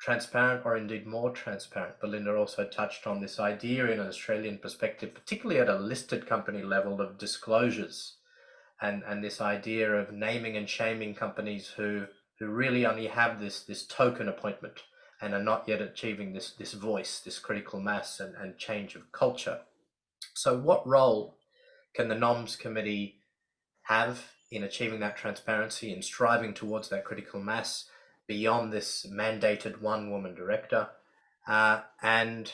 Speaker 3: transparent, or indeed more transparent? Belinda also touched on this idea in an Australian perspective, particularly at a listed company level, of disclosures, and this idea of naming and shaming companies who really only have this token appointment and are not yet achieving this voice, this critical mass and change of culture. So what role can the Noms Committee have in achieving that transparency and striving towards that critical mass beyond this mandated one woman director? And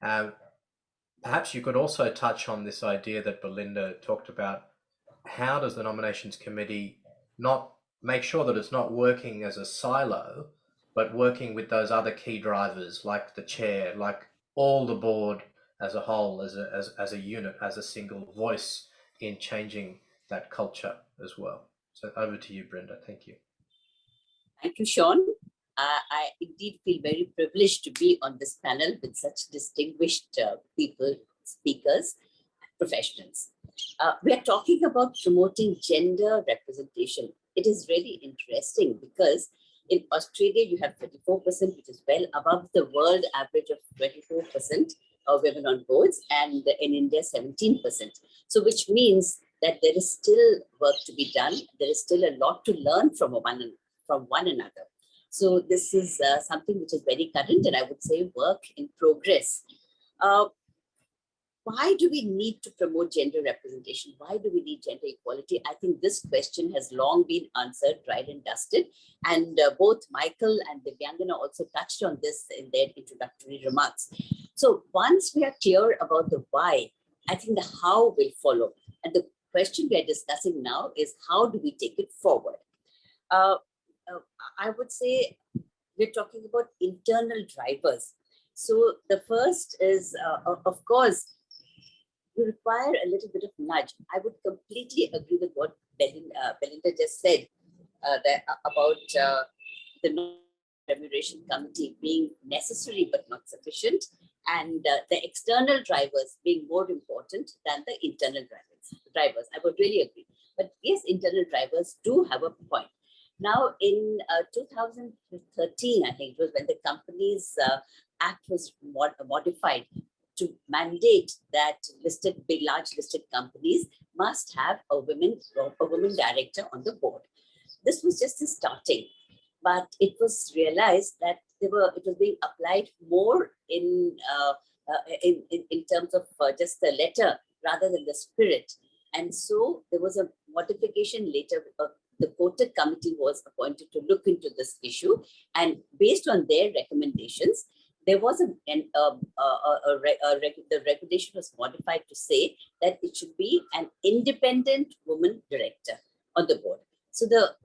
Speaker 3: perhaps you could also touch on this idea that Belinda talked about. How does the Nominations Committee not make sure that it's not working as a silo, but working with those other key drivers, like the chair, like all the board as a whole, as a unit, as a single voice in changing that culture as well? So over to you, Brinda. Thank you.
Speaker 6: Thank you, Sean. I indeed feel very privileged to be on this panel with such distinguished people, speakers, professionals. We are talking about promoting gender representation. It is really interesting because in Australia, you have 34%, which is well above the world average of 24% of women on boards, and in India, 17%. So which means that there is still work to be done. There is still a lot to learn from one another. So this is something which is very current, and I would say work in progress. Why do we need to promote gender representation? Why do we need gender equality? I think this question has long been answered, tried and dusted. And both Michael and Divyangana also touched on this in their introductory remarks. So once we are clear about the why, I think the how will follow. And the question we are discussing now is how do we take it forward? I would say we're talking about internal drivers. So the first is, of course, you require a little bit of nudge. I would completely agree with what Belinda just said about the Remuneration Committee being necessary but not sufficient, and the external drivers being more important than the internal drivers. I would really agree. But yes, internal drivers do have a point. Now, in 2013, I think it was when the Companies Act was modified to mandate that large listed companies must have a woman director on the board. This was just the starting, but it was realized that it was being applied more in terms of just the letter rather than the spirit. And so there was a modification later. The quoted committee was appointed to look into this issue, and based on their recommendations, there was the regulation was modified to say that it should be an independent woman director on the board. So the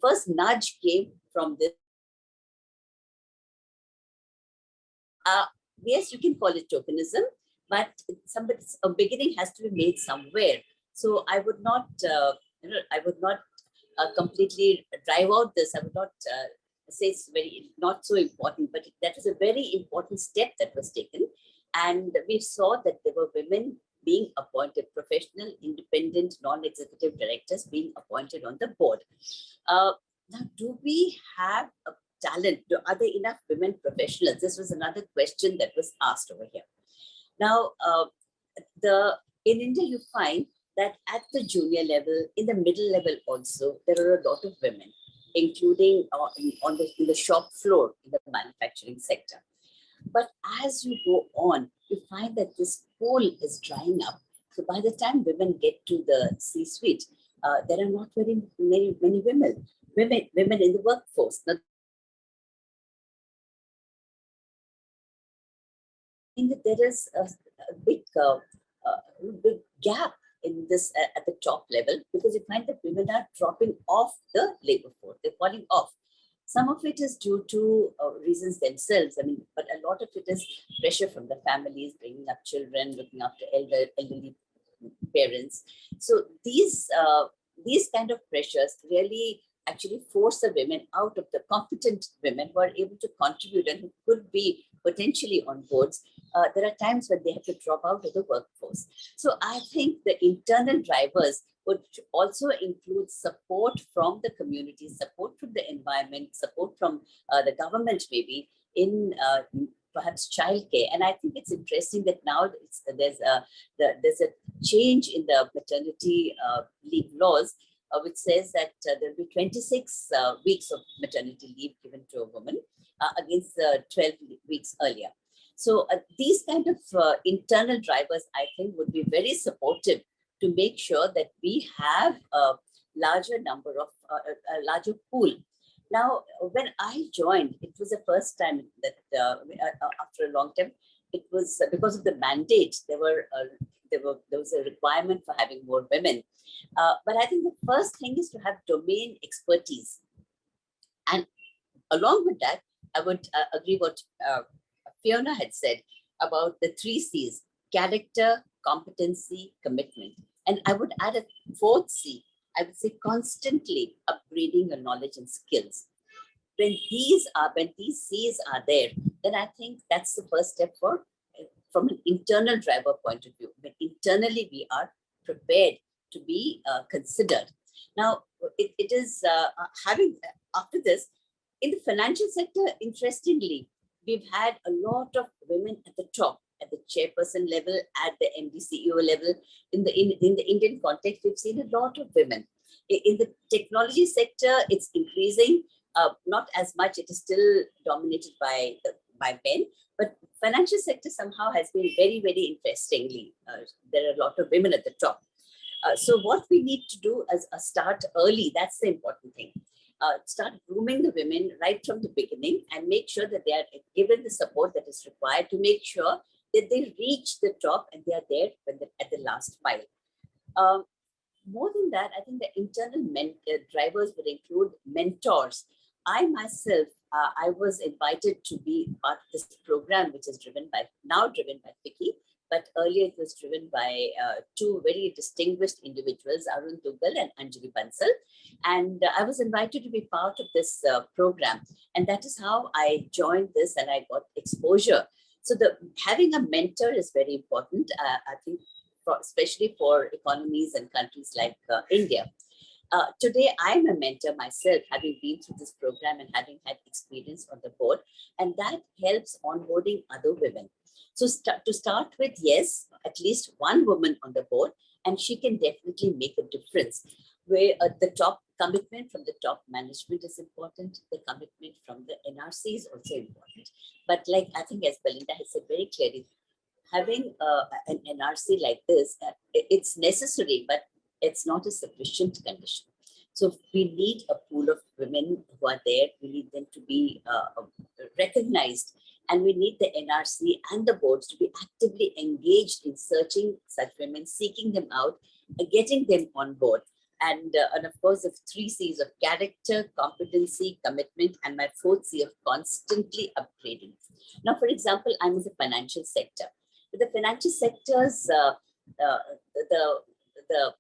Speaker 6: first nudge came from this. Yes, you can call it tokenism, but a beginning has to be made somewhere. So I would not, completely drive out this. I would not say it's not so important, but that was a very important step that was taken. And we saw that there were women being appointed, professional, independent, non-executive directors being appointed on the board. Now, do we have a talent? Are there enough women professionals? This was another question that was asked over here. Now, in India, you find that at the junior level, in the middle level also, there are a lot of women, including in the shop floor in the manufacturing sector. But as you go on, you find that this pool is drying up. So by the time women get to the C-suite, there are not very many women in the workforce. Now, I think that there is a big gap in this at the top level, because you find that women are dropping off the labor force. They're falling off. Some of it is due to reasons themselves. I mean, but a lot of it is pressure from the families, bringing up children, looking after elderly parents. So these kind of pressures really actually force the women out of the competent women who are able to contribute and who could be potentially on boards. There are times when they have to drop out of the workforce. So I think the internal drivers would also include support from the community, support from the environment, support from the government maybe in perhaps childcare. And I think it's interesting that now there's a change in the maternity leave laws, which says that there'll be 26 weeks of maternity leave given to a woman against 12 weeks earlier. So these kind of internal drivers, I think, would be very supportive to make sure that we have a larger number of, a larger pool. Now, when I joined, it was the first time that after a long time, it was because of the mandate, there was a requirement for having more women. But I think the first thing is to have domain expertise. And along with that, I would agree what Fiona had said about the 3 C's: character, competency, commitment. And I would add a 4th C. I would say constantly upgrading your knowledge and skills. When these C's are there, then I think that's the first step from an internal driver point of view. When internally we are prepared to be considered. Now, it is having, after this, in the financial sector, interestingly, we've had a lot of women at the top, at the chairperson level, at the MD CEO level. In the Indian context, we've seen a lot of women. In the technology sector, it's increasing, not as much. It is still dominated by men, but financial sector somehow has been very, very interestingly. There are a lot of women at the top. So what we need to do is start early. That's the important thing. Start grooming the women right from the beginning and make sure that they are given the support that is required to make sure that they reach the top and they are there at the last mile. More than that, I think the internal drivers would include mentors I myself, I was invited to be part of this program, which is now driven by Vicky, but earlier it was driven by two very distinguished individuals, Arun Dugal and Anjali Bansal. And I was invited to be part of this program. And that is how I joined this and I got exposure. So having a mentor is very important, I think, especially for economies and countries like India. Today, I'm a mentor myself, having been through this program and having had experience on the board, and that helps onboarding other women. So to start with, yes, at least one woman on the board, and she can definitely make a difference. Where the top commitment from the top management is important, the commitment from the NRC is also important. But like I think as Belinda has said very clearly, having an NRC like this, it's necessary, but it's not a sufficient condition. So we need a pool of women who are there. We need them to be recognized, and we need the NRC and the boards to be actively engaged in searching such women, seeking them out, getting them on board. And of course, the 3 C's of character, competency, commitment, and my 4th C of constantly upgrading. Now, for example, I'm in the financial sector. The financial sector's the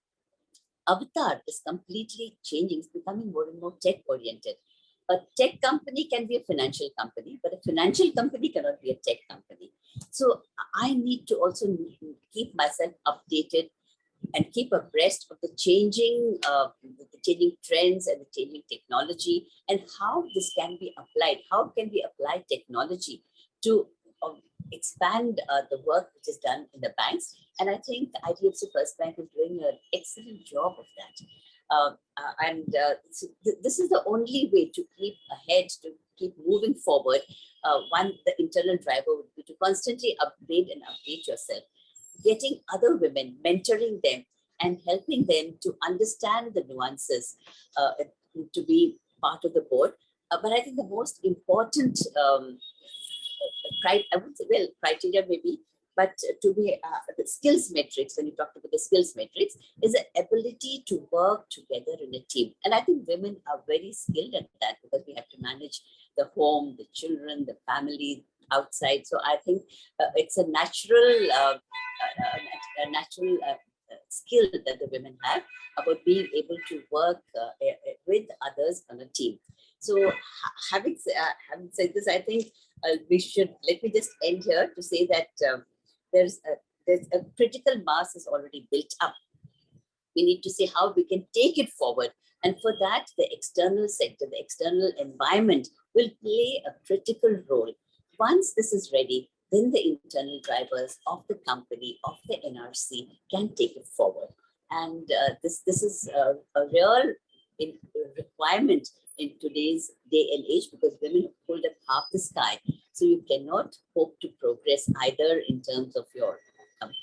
Speaker 6: avatar is completely changing. It's becoming more and more tech-oriented. A tech company can be a financial company, but a financial company cannot be a tech company. So I need to also keep myself updated and keep abreast of the changing trends and the changing technology, and how this can be applied. How can we apply technology to expand the work which is done in the banks? And I think IDFC First Bank is doing an excellent job of that. So this is the only way to keep ahead, to keep moving forward. One, the internal driver would be to constantly upgrade and update yourself, getting other women, mentoring them, and helping them to understand the nuances to be part of the board. But I think the most important I would say, well, criteria maybe, but to be the skills matrix, when you talk about the skills matrix, is the ability to work together in a team. And I think women are very skilled at that, because we have to manage the home, the children, the family outside. So I think it's a natural skill that the women have about being able to work with others on a team. So having said this, I think let me just end here to say that there's a critical mass is already built up. We need to see how we can take it forward. And for that, the external sector, the external environment will play a critical role. Once this is ready, then the internal drivers of the company, of the NRC, can take it forward. And this is a real requirement in today's day and age, because women hold up half the sky. So you cannot hope to progress either in terms of your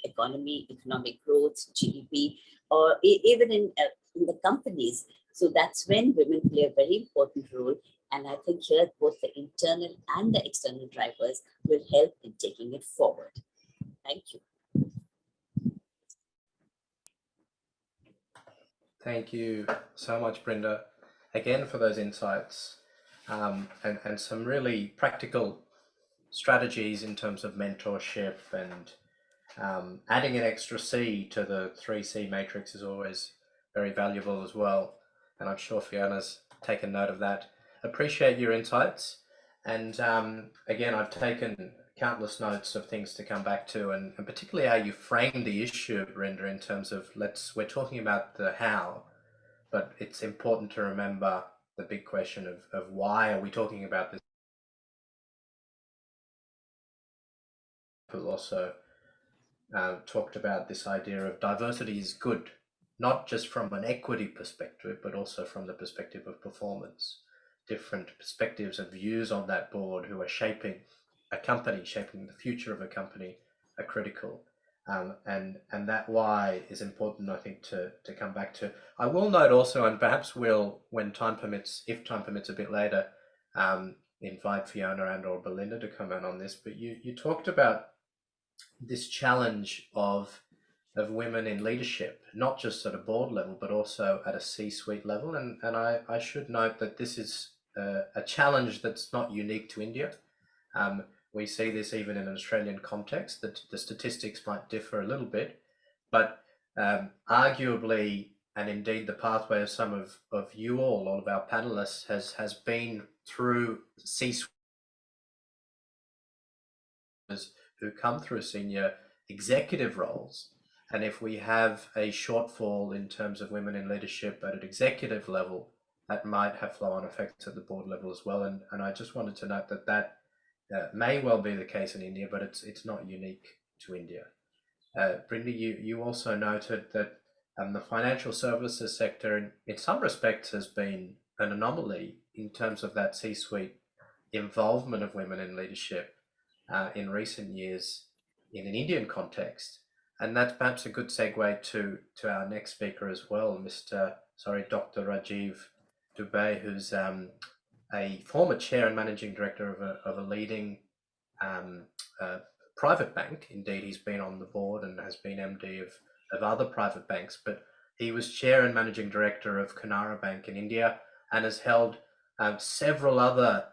Speaker 6: economy, economic growth, GDP, or even in the companies. So that's when women play a very important role. And I think here both the internal and the external drivers will help in taking it forward. Thank you.
Speaker 3: Thank you so much, Brinda, again for those insights and some really practical strategies in terms of mentorship, and adding an extra C to the 3C matrix is always very valuable as well. And I'm sure Fiona's taken note of that. Appreciate your insights. And again, I've taken countless notes of things to come back to, and particularly how you framed the issue, Brinda, in terms of we're talking about the how, but it's important to remember the big question of why are we talking about this? People also talked about this idea of diversity is good, not just from an equity perspective, but also from the perspective of performance. Different perspectives and views on that board who are shaping a company, shaping the future of a company, are critical. And that why is important, I think, to come back to. I will note also, and perhaps we'll, when time permits, if time permits a bit later, invite Fiona and or Belinda to comment on this, but you talked about this challenge of women in leadership, not just at a board level, but also at a C-suite level. And I should note that this is a challenge that's not unique to India. We see this even in an Australian context, that the statistics might differ a little bit, but arguably, and indeed the pathway of some of you all of our panelists, has been through C-suite who come through senior executive roles. And if we have a shortfall in terms of women in leadership at an executive level, that might have flow-on effects at the board level as well. And I just wanted to note that may well be the case in India, but it's not unique to India. Brinda, you also noted that the financial services sector in some respects has been an anomaly in terms of that C-suite involvement of women in leadership in recent years in an Indian context. And that's perhaps a good segue to our next speaker as well, Dr. Rajiv Dubey, who's a former chair and managing director of a leading private bank. Indeed, he's been on the board and has been MD of other private banks, but he was chair and managing director of Canara Bank in India and has held several other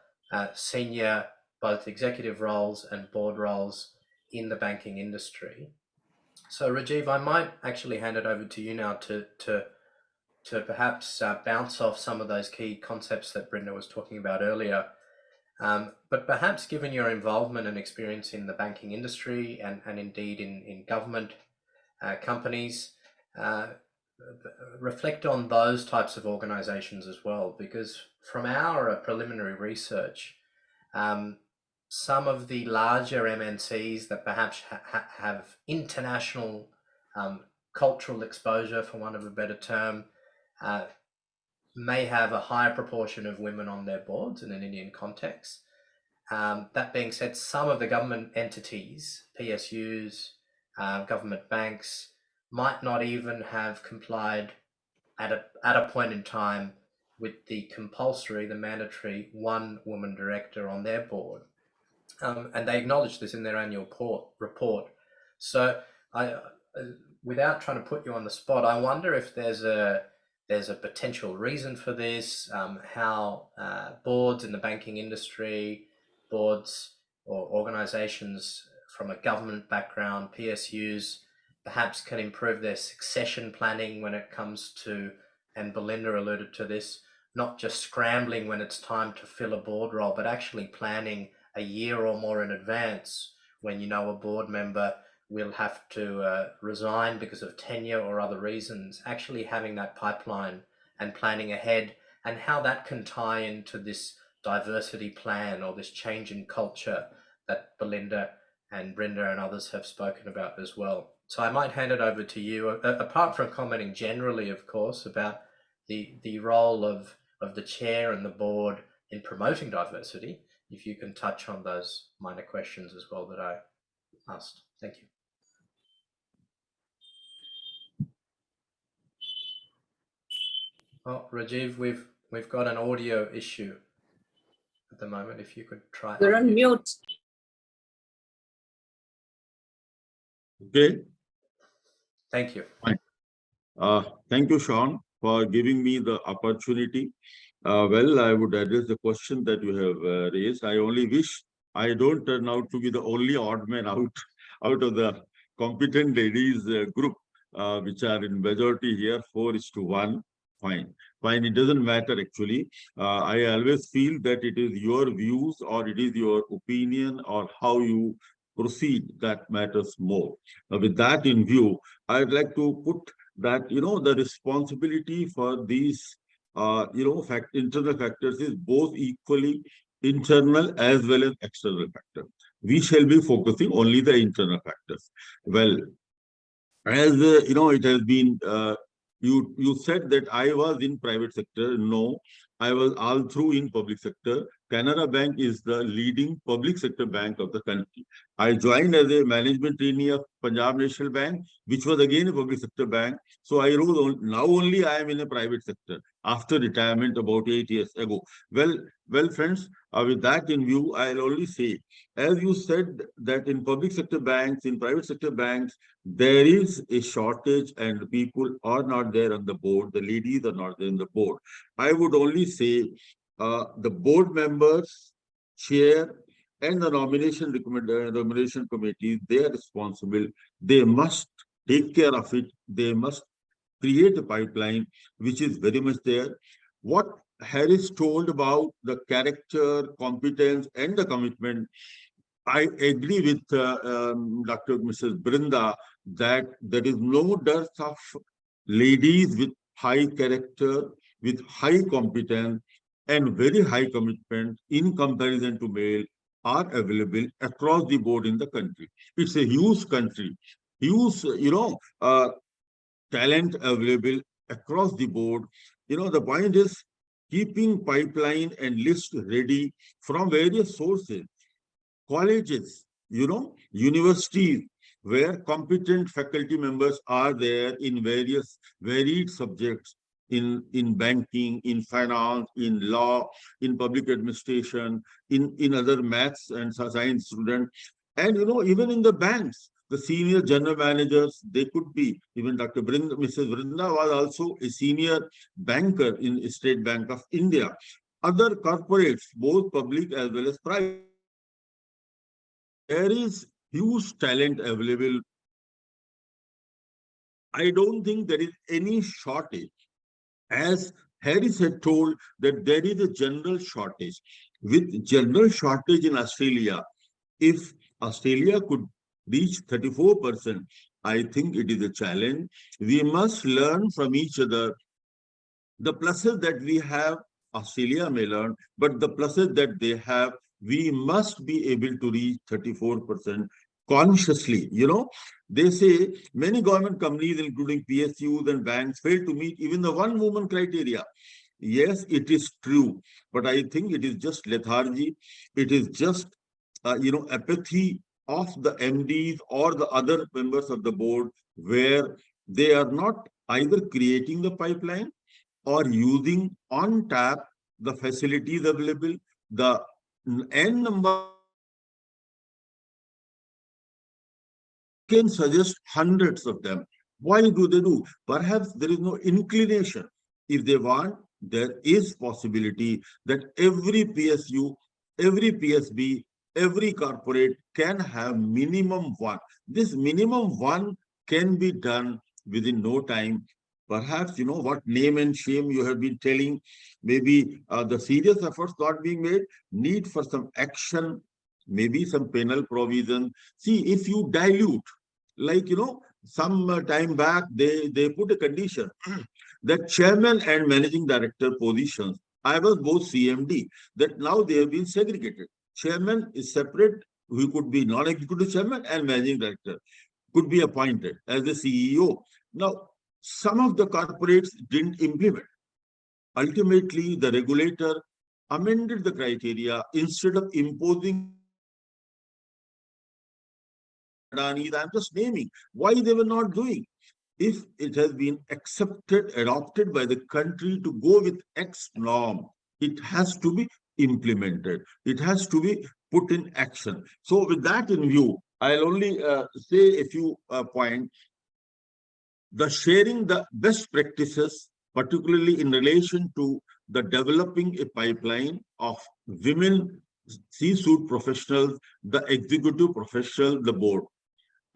Speaker 3: senior, both executive roles and board roles in the banking industry. So Rajiv, I might actually hand it over to you now to perhaps bounce off some of those key concepts that Brinda was talking about earlier. But perhaps given your involvement and experience in the banking industry and indeed in government companies, reflect on those types of organizations as well, because from our preliminary research, some of the larger MNCs that perhaps have international cultural exposure, for want of a better term, may have a higher proportion of women on their boards in an Indian context. That being said, some of the government entities, PSUs, government banks, might not even have complied at a point in time with the mandatory one woman director on their board. And they acknowledge this in their annual report. So without trying to put you on the spot, I wonder if there's a potential reason for this, how boards in the banking industry, boards or organizations from a government background, PSUs, perhaps can improve their succession planning when it comes to, and Belinda alluded to this, not just scrambling when it's time to fill a board role, but actually planning a year or more in advance when you know a board member will have to resign because of tenure or other reasons, actually having that pipeline and planning ahead, and how that can tie into this diversity plan or this change in culture that Belinda and Brinda and others have spoken about as well. So I might hand it over to you, apart from commenting generally, of course, about the role of the chair and the board in promoting diversity, if you can touch on those minor questions as well that I asked. Thank you. Oh, Rajiv, we've got an audio issue at the moment. If you could try.
Speaker 6: You're on mute.
Speaker 7: Okay.
Speaker 3: Thank you.
Speaker 7: Thank you, Sean, for giving me the opportunity. Well, I would address the question that you have raised. I only wish I don't turn out to be the only odd man out of the competent ladies group, which are in majority here, 4:1. Fine. It doesn't matter actually. I always feel that it is your views or it is your opinion or how you proceed that matters more. With that in view, I'd like to put that, the responsibility for these, internal factors is both equally internal as well as external factors. We shall be focusing only the internal factors. Well, as it has been, you said that I was in private sector. No, I was all through in public sector. Canara Bank is the leading public sector bank of the country. I joined as a management trainee of Punjab National Bank, which was again a public sector bank. So I rose on, now only I am in a private sector after retirement about 8 years ago. Well, friends, with that in view, I'll only say, as you said that in public sector banks, in private sector banks, there is a shortage and people are not there on the board. The ladies are not there on the board. I would only say, the board members, chair, and the remuneration committee, they are responsible. They must take care of it. They must create a pipeline, which is very much there. What Harris told about the character, competence, and the commitment, I agree with Dr. Mrs. Brinda that there is no dearth of ladies with high character, with high competence, and very high commitment in comparison to male are available across the board in the country. It's a huge country, huge, talent available across the board. The point is keeping pipeline and list ready from various sources, colleges, universities, where competent faculty members are there in various varied subjects, in banking, in finance, in law, in public administration, in other maths and science students. And, even in the banks, the senior general managers, they could be, even Dr. Brinda, Mrs. Brinda was also a senior banker in State Bank of India. Other corporates, both public as well as private. There is huge talent available. I don't think there is any shortage. As Harris had told, that there is a general shortage. With general shortage in Australia, if Australia could reach 34%, I think it is a challenge. We must learn from each other. The pluses that we have, Australia may learn, but the pluses that they have, we must be able to reach 34% consciously. They say many government companies, including PSUs and banks, fail to meet even the one-woman criteria. Yes, it is true, but I think it is just lethargy. It is just, apathy of the MDs or the other members of the board, where they are not either creating the pipeline or using on tap the facilities available, the N number. Can suggest hundreds of them. Why do they do? Perhaps there is no inclination. If they want, there is possibility that every PSU, every PSB, every corporate can have minimum one. This minimum one can be done within no time. Perhaps, what name and shame you have been telling, maybe the serious efforts not being made, need for some action, maybe some penal provision. See, if you dilute, like, some time back, they put a condition that chairman and managing director positions, I was both CMD, that now they have been segregated. Chairman is separate, who could be non-executive chairman, and managing director could be appointed as the CEO. Now, some of the corporates didn't implement. Ultimately, the regulator amended the criteria instead of imposing. I'm just naming why they were not doing. If it has been accepted, adopted by the country to go with X norm, it has to be implemented. It has to be put in action. So with that in view, I'll only say a few points. The sharing the best practices, particularly in relation to the developing a pipeline of women C-suite professionals, the executive professionals, the board.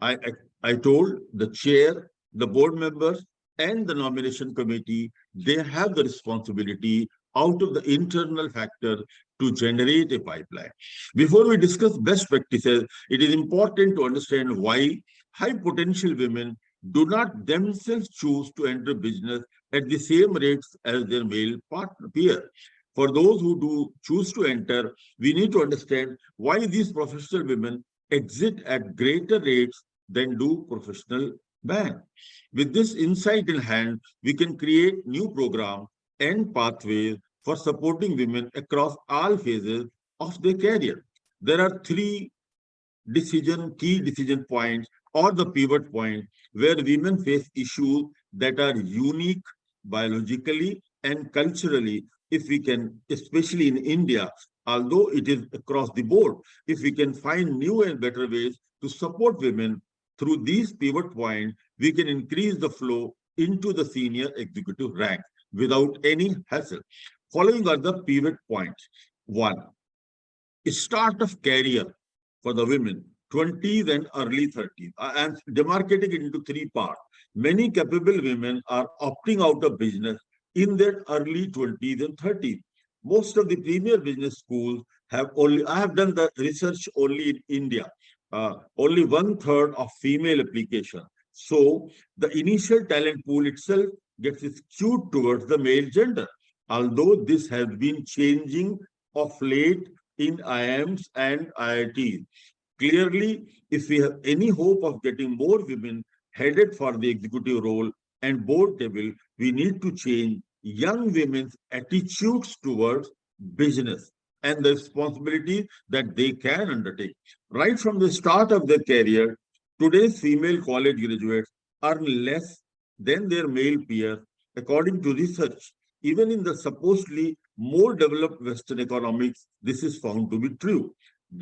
Speaker 7: I told the chair, the board members, and the nomination committee, they have the responsibility out of the internal factor to generate a pipeline. Before we discuss best practices, it is important to understand why high potential women do not themselves choose to enter business at the same rates as their male peer. For those who do choose to enter, we need to understand why these professional women exit at greater rates than do professional men. With this insight in hand, we can create new programs and pathways for supporting women across all phases of their career. There are three key decision points or the pivot point where women face issues that are unique biologically and culturally. If we can, especially in India, although it is across the board, if we can find new and better ways to support women through these pivot points, we can increase the flow into the senior executive rank without any hassle. Following are the pivot points. One, start of career for the women, 20s and early 30s. I am demarcating it into three parts. Many capable women are opting out of business in their early 20s and 30s. Most of the premier business schools have only, I have done the research only in India, only 1/3 of female application. So the initial talent pool itself gets skewed towards the male gender. Although this has been changing of late in IIMs and IITs. Clearly, if we have any hope of getting more women headed for the executive role and board table, we need to change young women's attitudes towards business and the responsibilities that they can undertake. Right from the start of their career, today's female college graduates earn less than their male peers, according to research. Even in the supposedly more developed Western economics, this is found to be true.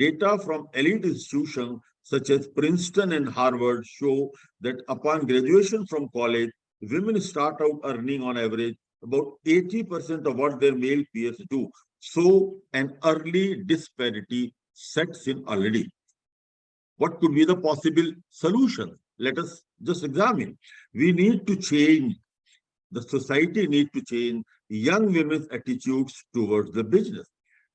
Speaker 7: Data from elite institutions such as Princeton and Harvard show that upon graduation from college, women start out earning on average about 80% of what their male peers do. So an early disparity sets in already. What could be the possible solution? Let us just examine. We need to change, the society needs to change young women's attitudes towards the business.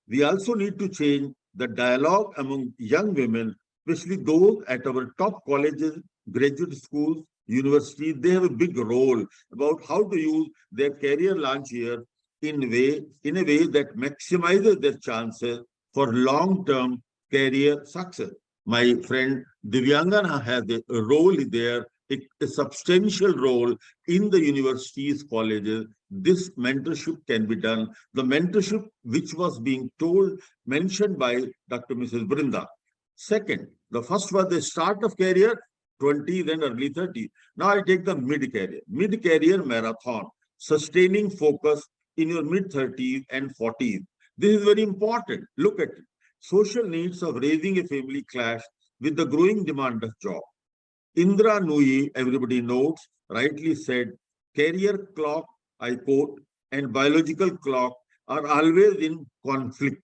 Speaker 7: We also need to change the dialogue among young women, especially those at our top colleges, graduate schools, universities. They have a big role about how to use their career launch year in a way that maximizes their chances for long-term career success. My friend Divyangana has a role there, a substantial role in the universities, colleges. This mentorship can be done. The mentorship which was being mentioned by Dr. Mrs. Brinda. Second, the first was the start of career, 20s and early 30s. Now I take the mid-career. Mid-career marathon, sustaining focus in your mid-30s and 40s. This is very important. Look at it. Social needs of raising a family clash with the growing demand of job. Indra Nooyi, everybody knows, rightly said, career clock, I quote, and biological clock are always in conflict.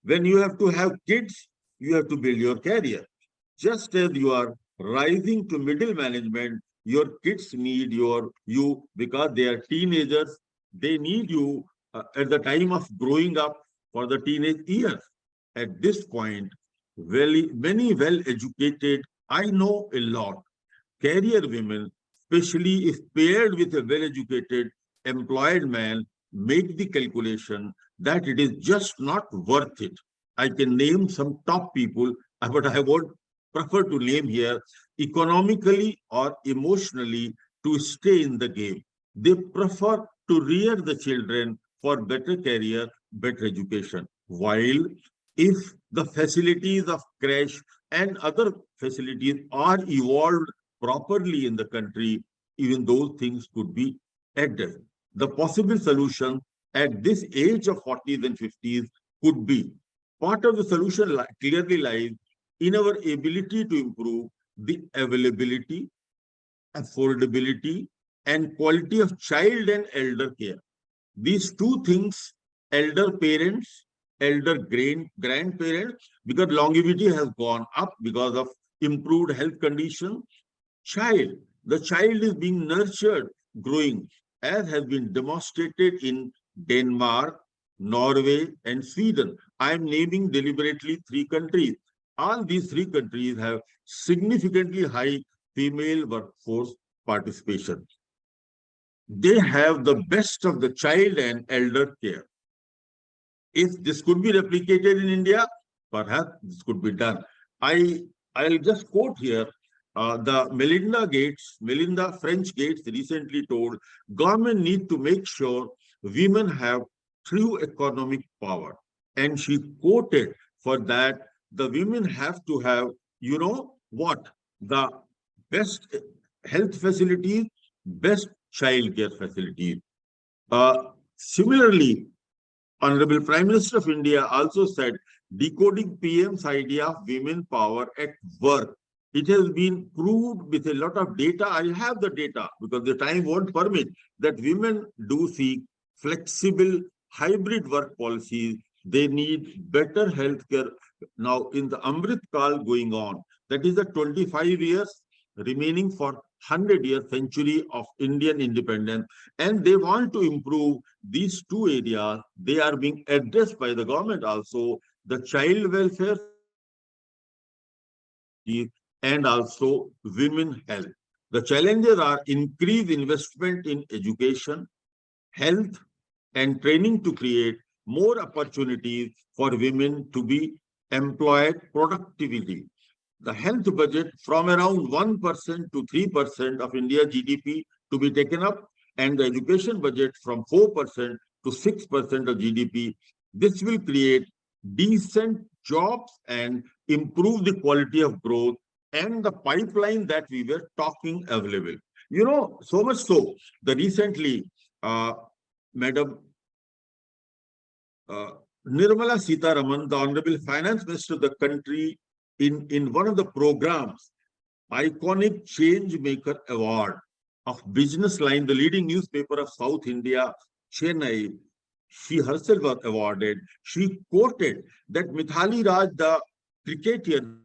Speaker 7: When you have to have kids, you have to build your career. Just as you are rising to middle management, your kids need you because they are teenagers. They need you at the time of growing up for the teenage years. At this point, many well-educated, I know a lot, career women, especially if paired with a well-educated employed man, make the calculation that it is just not worth it. I can name some top people, but I won't prefer to name here, economically or emotionally, to stay in the game. They prefer to rear the children for better career, better education. While if the facilities of creche and other facilities are evolved properly in the country, even those things could be addressed. The possible solution at this age of 40s and 50s could be, part of the solution clearly lies in our ability to improve the availability, affordability, and quality of child and elder care. These two things, elder parents, elder grandparents, because longevity has gone up because of improved health condition. The child is being nurtured, growing, as has been demonstrated in Denmark, Norway, and Sweden. I am naming deliberately 3 countries. All these 3 countries have significantly high female workforce participation. They have the best of the child and elder care. If this could be replicated in India, perhaps this could be done. I'll just quote here, the Melinda French Gates recently told, government need to make sure women have true economic power. And she quoted for that, the women have to have, you know what, the best health facilities, best child care facilities. Similarly, Honorable Prime Minister of India also said, decoding PM's idea of women power at work. It has been proved with a lot of data. I have the data because the time won't permit that women do seek flexible, hybrid work policies. They need better healthcare. Now, in the Amrit Kal going on, that is the 25 years remaining for 100-year century of Indian independence, and they want to improve these two areas. They are being addressed by the government also, the child welfare and also women health. The challenges are increased investment in education, health, and training to create more opportunities for women to be employed productivity. The health budget from around 1% to 3% of India's GDP to be taken up, and the education budget from 4% to 6% of GDP. This will create decent jobs and improve the quality of growth and the pipeline that we were talking available. You know, so much so, the recently, Madam Nirmala Sitharaman, the Honorable Finance Minister of the country, in one of the programs, Iconic Change Maker Award of Business Line, the leading newspaper of South India, Chennai, she herself was awarded. She quoted that Mithali Raj, the cricketer,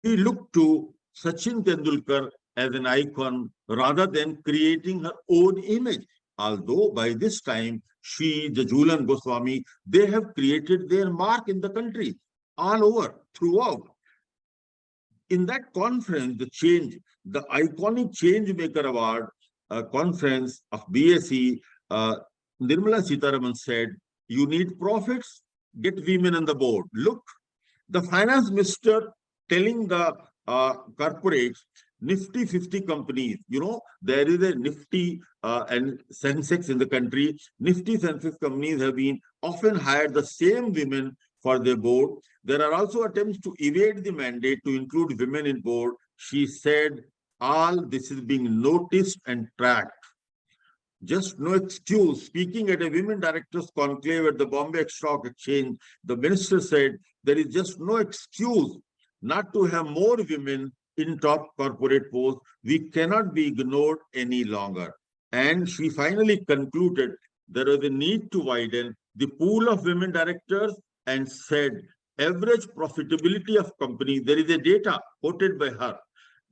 Speaker 7: she looked to Sachin Tendulkar as an icon rather than creating her own image. Although by this time, she, the Jhulan Goswami, they have created their mark in the country, all over, throughout. In that conference, the Iconic Change Maker Award conference of BSE, Nirmala Sitharaman said, you need profits, get women on the board. Look, the finance minister telling the corporates, Nifty 50 companies, you know, there is a Nifty and Sensex in the country. Nifty Sensex companies have been often hired the same women for their board. There are also attempts to evade the mandate to include women in board. She said, all this is being noticed and tracked. Just no excuse. Speaking at a women directors conclave at the Bombay Stock Exchange, the minister said, there is just no excuse not to have more women in top corporate posts. We cannot be ignored any longer. And she finally concluded there was a need to widen the pool of women directors and said, average profitability of companies, there is a data quoted by her,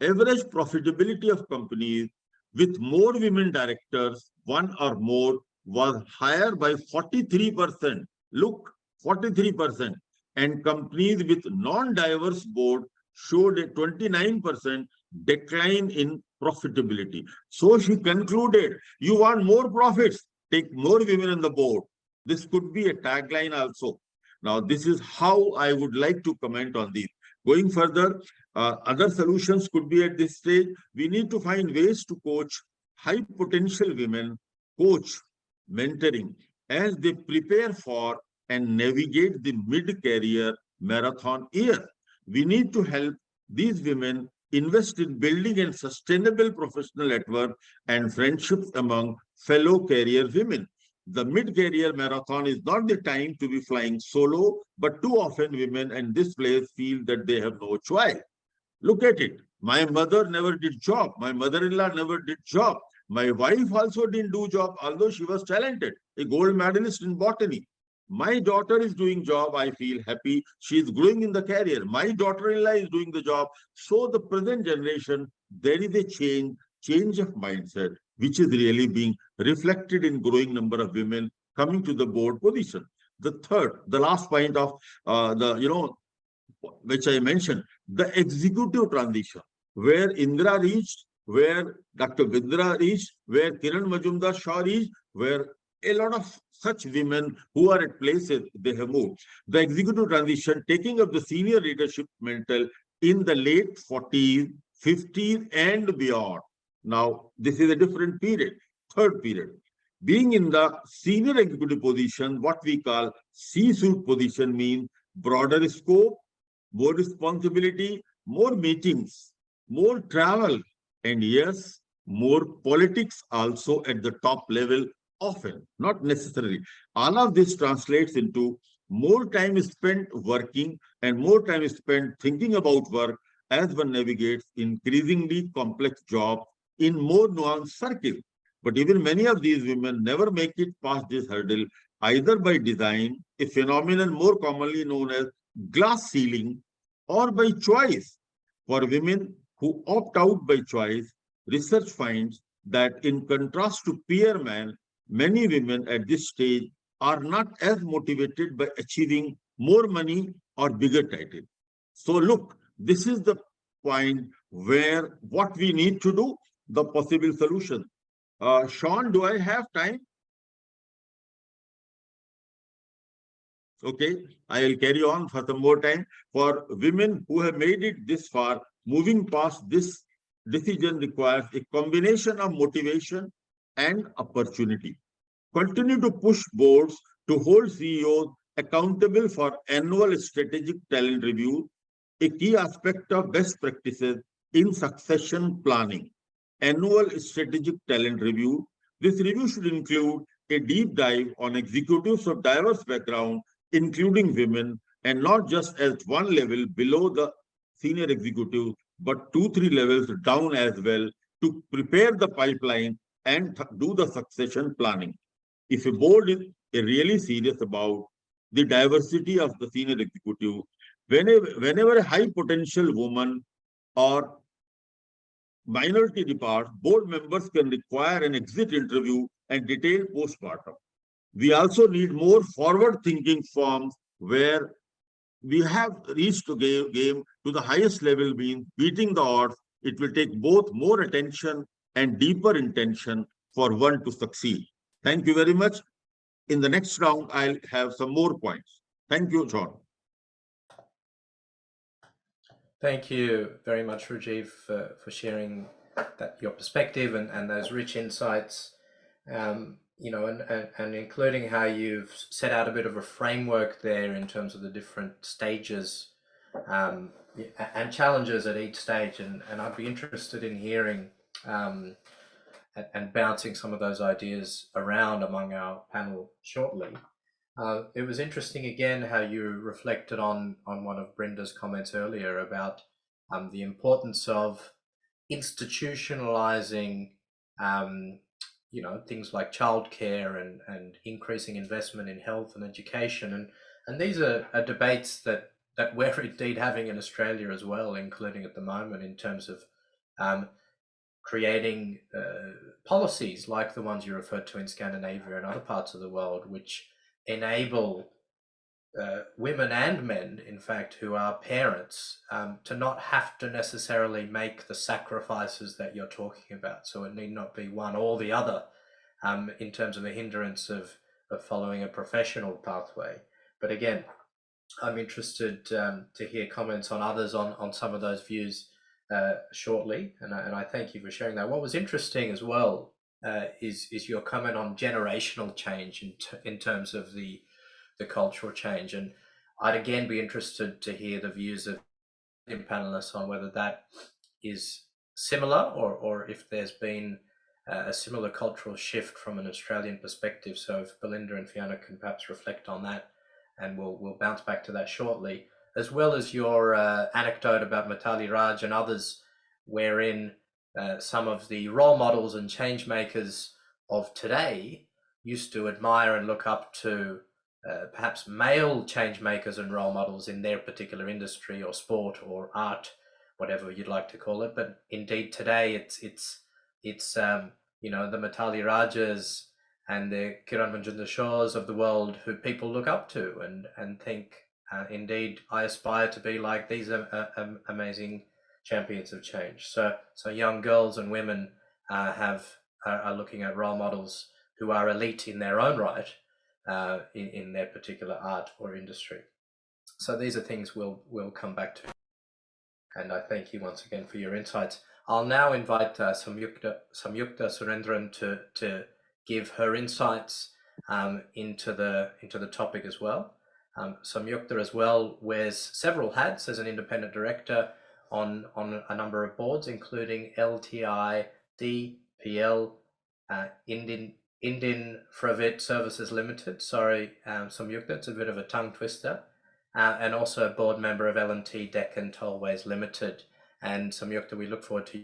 Speaker 7: average profitability of companies with more women directors, one or more, was higher by 43%. Look, 43%. And companies with non-diverse board showed a 29% decline in profitability. So she concluded, you want more profits, take more women on the board. This could be a tagline also. Now, this is how I would like to comment on this. Going further, other solutions could be at this stage. We need to find ways to coach high potential women, coach mentoring as they prepare for and navigate the mid-career marathon year. We need to help these women invest in building a sustainable professional network and friendships among fellow career women. The mid-career marathon is not the time to be flying solo, but too often women in this place feel that they have no choice. Look at it. My mother never did job. My mother-in-law never did job. My wife also didn't do job, although she was talented, a gold medalist in botany. My daughter is doing job. I feel happy. She is growing in the career. My daughter-in-law is doing the job. So the present generation, there is a change of mindset, which is really being reflected in growing number of women coming to the board position. The last point of which I mentioned, the executive transition, where Indira reached, where Dr. Vidra reached, where Kiran Majumdar-Shaw reached, where a lot of such women who are at places they have moved. The executive transition, taking up the senior leadership mantle in the late 40s, 50s, and beyond. Now, this is a different period, third period. Being in the senior executive position, what we call C-suite position means broader scope, more responsibility, more meetings, more travel, and yes, more politics also at the top level, often, not necessarily. All of this translates into more time spent working and more time spent thinking about work as one navigates increasingly complex jobs in more nuanced circles. But even many of these women never make it past this hurdle, either by design, a phenomenon more commonly known as glass ceiling, or by choice. For women who opt out by choice, research finds that in contrast to peer men, many women at this stage are not as motivated by achieving more money or bigger title. So look, this is the point where what we need to do, the possible solution. Sean, do I have time? Okay, I'll carry on for some more time. For women who have made it this far, moving past this decision requires a combination of motivation and opportunity. Continue to push boards to hold CEOs accountable for annual strategic talent review, a key aspect of best practices in succession planning. Annual strategic talent review. This review should include a deep dive on executives of diverse backgrounds, including women, and not just at one level below the senior executive, but 2-3 levels down as well, to prepare the pipeline and do the succession planning. If a board is really serious about the diversity of the senior executive, whenever a high potential woman or minority departs, board members can require an exit interview and detailed postmortem. We also need more forward-thinking firms where we have reached a game to the highest level, means beating the odds. It will take both more attention and deeper intention for one to succeed. Thank you very much. In the next round, I'll have some more points. Thank you, John.
Speaker 3: Thank you very much, Rajiv, for sharing your perspective and those rich insights. You know, and including how you've set out a bit of a framework there in terms of the different stages and challenges at each stage. And I'd be interested in hearing and bouncing some of those ideas around among our panel shortly. It was interesting again how you reflected on one of Brinda's comments earlier about the importance of institutionalizing you know, things like childcare and increasing investment in health and education, and these are debates that we're indeed having in Australia as well, including at the moment in terms of creating policies like the ones you referred to in Scandinavia and other parts of the world, which enable women and men, in fact, who are parents, to not have to necessarily make the sacrifices that you're talking about. So it need not be one or the other in terms of a hindrance of following a professional pathway. But again, I'm interested to hear comments on others on some of those views shortly, and I thank you for sharing that. What was interesting as well is your comment on generational change in terms of the cultural change, and I'd again be interested to hear the views of the panelists on whether that is similar or if there's been a similar cultural shift from an Australian perspective. So if Belinda and Fiona can perhaps reflect on that, and we'll bounce back to that shortly, as well as your anecdote about Mitali Raj and others, wherein some of the role models and change makers of today used to admire and look up to perhaps male change makers and role models in their particular industry or sport or art, whatever you'd like to call it. But indeed today it's you know, the Mitali Rajas and the Kiran Manjunder Shaws of the world who people look up to and think, indeed, I aspire to be like these amazing champions of change. So young girls and women are looking at role models who are elite in their own right, in their particular art or industry. So these are things we'll come back to. And I thank you once again for your insights. I'll now invite Samyukta Surendran to give her insights into the topic as well. Samyukta as well wears several hats as an independent director on a number of boards, including LTI, DPL, Indian Pravit Services Limited. Sorry, Samyukta, it's a bit of a tongue twister. And also a board member of L&T Deccan Tollways Limited. And Samyukta, we look forward to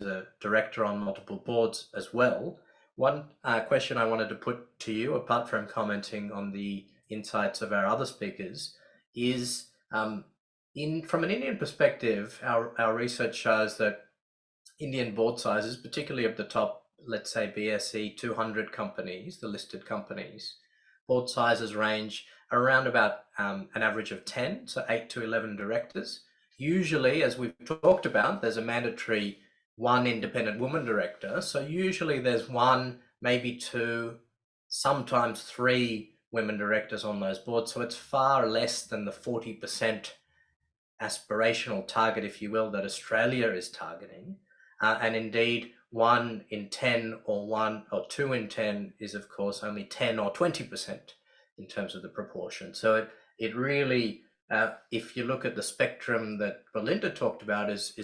Speaker 3: a director on multiple boards as well. One question I wanted to put to you, apart from commenting on the insights of our other speakers, is from an Indian perspective, our research shows that Indian board sizes, particularly of the top, let's say BSE 200 companies, the listed companies, board sizes range around about an average of 10, so 8 to 11 directors. Usually, as we've talked about, there's a mandatory one independent woman director. So usually there's one, maybe two, sometimes three women directors on those boards. So it's far less than the 40% aspirational target, if you will, that Australia is targeting. And indeed, 1 in 10 or 1 or 2 in 10 is, of course, only 10 or 20% in terms of the proportion. So it really, if you look at the spectrum that Belinda talked about, is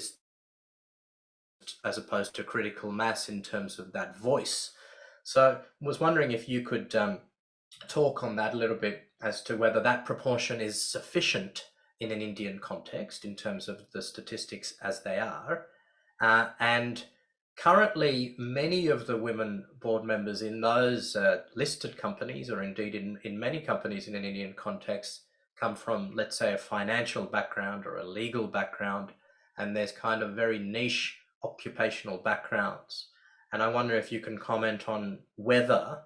Speaker 3: as opposed to critical mass in terms of that voice. So I was wondering if you could talk on that a little bit as to whether that proportion is sufficient in an Indian context in terms of the statistics as they are. And currently, many of the women board members in those listed companies, or indeed in many companies in an Indian context, come from, let's say, a financial background or a legal background, and there's kind of very niche occupational backgrounds. And I wonder if you can comment on whether,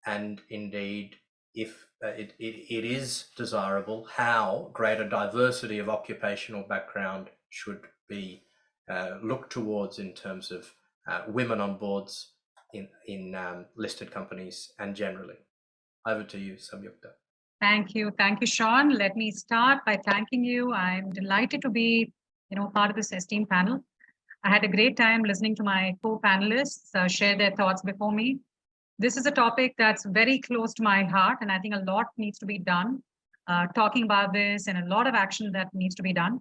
Speaker 3: and indeed if it is desirable, how greater diversity of occupational background should be looked towards in terms of women on boards in listed companies and generally. Over to you, Samyukta.
Speaker 8: Thank you, Sean. Let me start by thanking you. I'm delighted to be, part of this esteemed panel. I had a great time listening to my co-panelists share their thoughts before me. This is a topic that's very close to my heart, and I think a lot needs to be done talking about this, and a lot of action that needs to be done.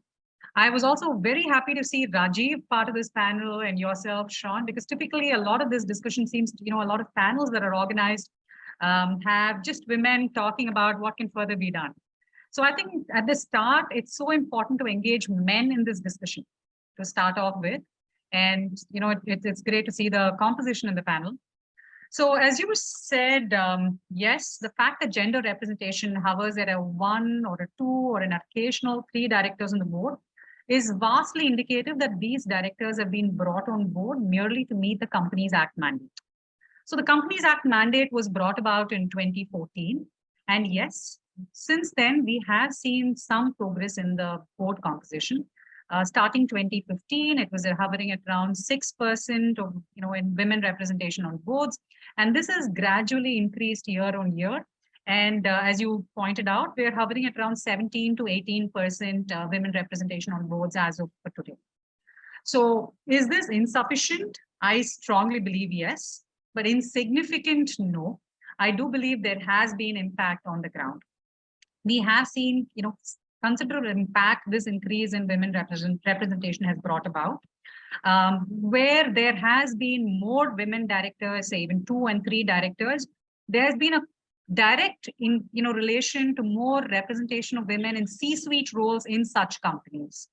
Speaker 8: I was also very happy to see Rajiv part of this panel and yourself, Sean, because typically a lot of this discussion seems to, a lot of panels that are organized have just women talking about what can further be done. So I think at the start, it's so important to engage men in this discussion to start off with. And, it's great to see the composition in the panel. So as you said, yes, the fact that gender representation hovers at a 1 or a 2 or an occasional 3 directors on the board is vastly indicative that these directors have been brought on board merely to meet the Companies Act mandate. So the Companies Act mandate was brought about in 2014. And yes, since then, we have seen some progress in the board composition. Starting 2015, it was hovering at around 6% of, in women representation on boards. And this has gradually increased year on year. And as you pointed out, we're hovering at around 17 to 18% women representation on boards as of today. So is this insufficient? I strongly believe yes, but insignificant, no. I do believe there has been impact on the ground. We have seen, considerable impact this increase in women representation has brought about, where there has been more women directors, say even 2 and 3 directors. There's been a direct relation to more representation of women in C-suite roles in such companies.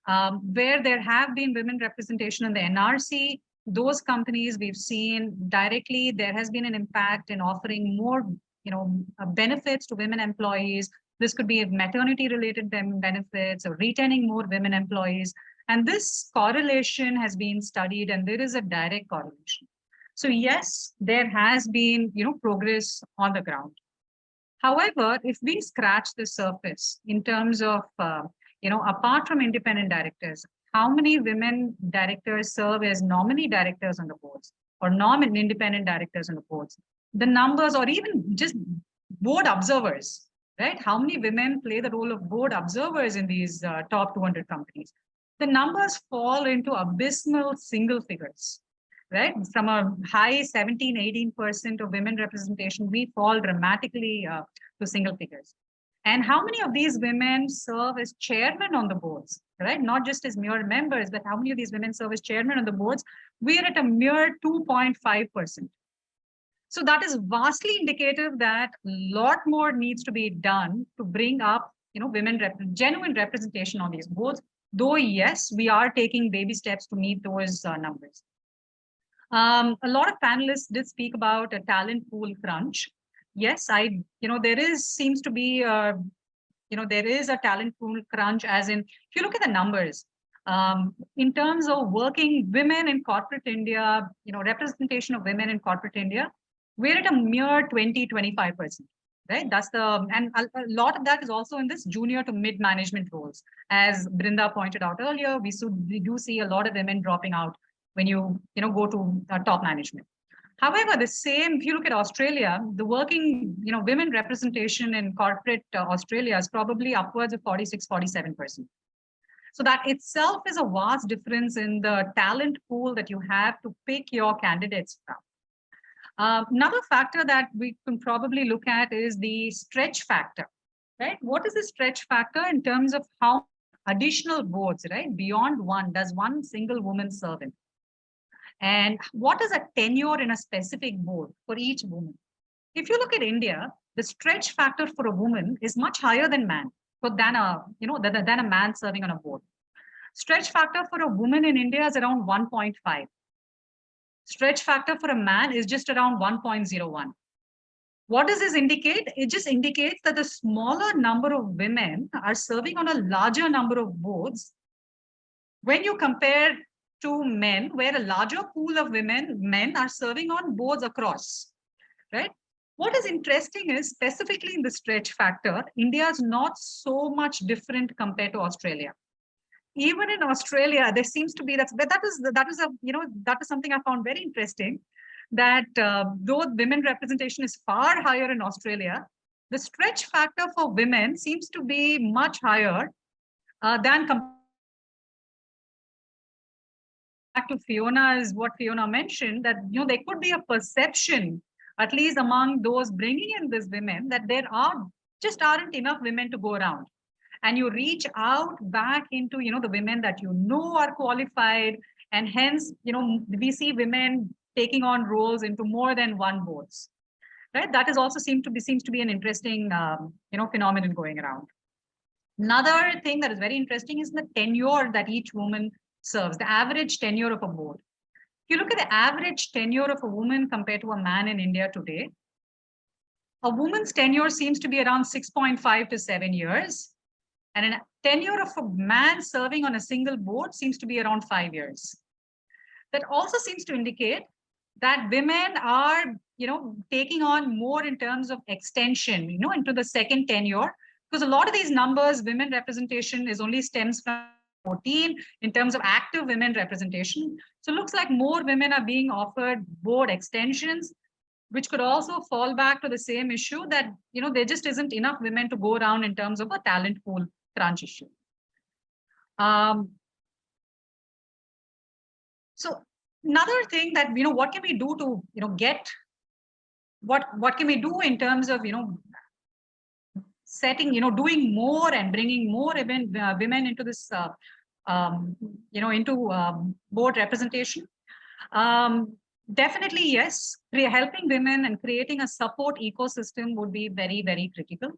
Speaker 8: Where there have been women representation in the NRC, those companies we've seen directly, there has been an impact in offering more benefits to women employees. This could be maternity-related benefits or retaining more women employees. And this correlation has been studied, and there is a direct correlation. So yes, there has been progress on the ground. However, if we scratch the surface in terms of apart from independent directors, how many women directors serve as nominee directors on the boards or independent directors on the boards? The numbers, or even just board observers, right? How many women play the role of board observers in these top 200 companies? The numbers fall into abysmal single figures, right? From a high 17, 18% of women representation, we fall dramatically to single figures. And how many of these women serve as chairmen on the boards, right? Not just as mere members, but how many of these women serve as chairmen on the boards? We're at a mere 2.5%. So that is vastly indicative that a lot more needs to be done to bring up, women genuine representation on these boards. Though, yes, we are taking baby steps to meet those numbers. A lot of panelists did speak about a talent pool crunch. Yes, seems to be, there is a talent pool crunch, as in, if you look at the numbers, in terms of working women in corporate India, representation of women in corporate India, we're at a mere 20-25%, right? And a lot of that is also in this junior to mid management roles. As Brinda pointed out earlier, we do see a lot of women dropping out when you go to top management. However, if you look at Australia, the working, women representation in corporate Australia is probably upwards of 46-47%. So that itself is a vast difference in the talent pool that you have to pick your candidates from. Another factor that we can probably look at is the stretch factor, right? What is the stretch factor in terms of how additional boards, right? Beyond one, does one single woman serve in? And what is a tenure in a specific board for each woman? If you look at India, the stretch factor for a woman is much higher than than a man serving on a board. Stretch factor for a woman in India is around 1.5. Stretch factor for a man is just around 1.01. What does this indicate? It just indicates that the smaller number of women are serving on a larger number of boards when you compare to men, where a larger pool of men are serving on boards across, right? What is interesting is, specifically in the stretch factor, India is not so much different compared to Australia. Even in Australia, there seems to be that is something I found very interesting. That though women representation is far higher in Australia, the stretch factor for women seems to be much higher than back to Fiona, is what Fiona mentioned, that there could be a perception, at least among those bringing in these women, that there aren't enough women to go around. And you reach out back into the women that are qualified, and hence we see women taking on roles into more than one boards, right? That is also seems to be an interesting phenomenon going around. Another thing that is very interesting is the tenure that each woman serves, the average tenure of a board. If you look at the average tenure of a woman compared to a man in India today, a woman's tenure seems to be around 6.5 to 7 years. And a tenure of a man serving on a single board seems to be around 5 years. That also seems to indicate that women are, taking on more in terms of extension, into the second tenure, because a lot of these numbers, women representation is only stems from 14 in terms of active women representation. So it looks like more women are being offered board extensions, which could also fall back to the same issue that, there just isn't enough women to go around in terms of a talent pool crunch issue. So another thing that, what can we do to, what can we do in terms of, setting, doing more and bringing more women into this, board representation? Definitely, yes. Helping women and creating a support ecosystem would be very, very critical.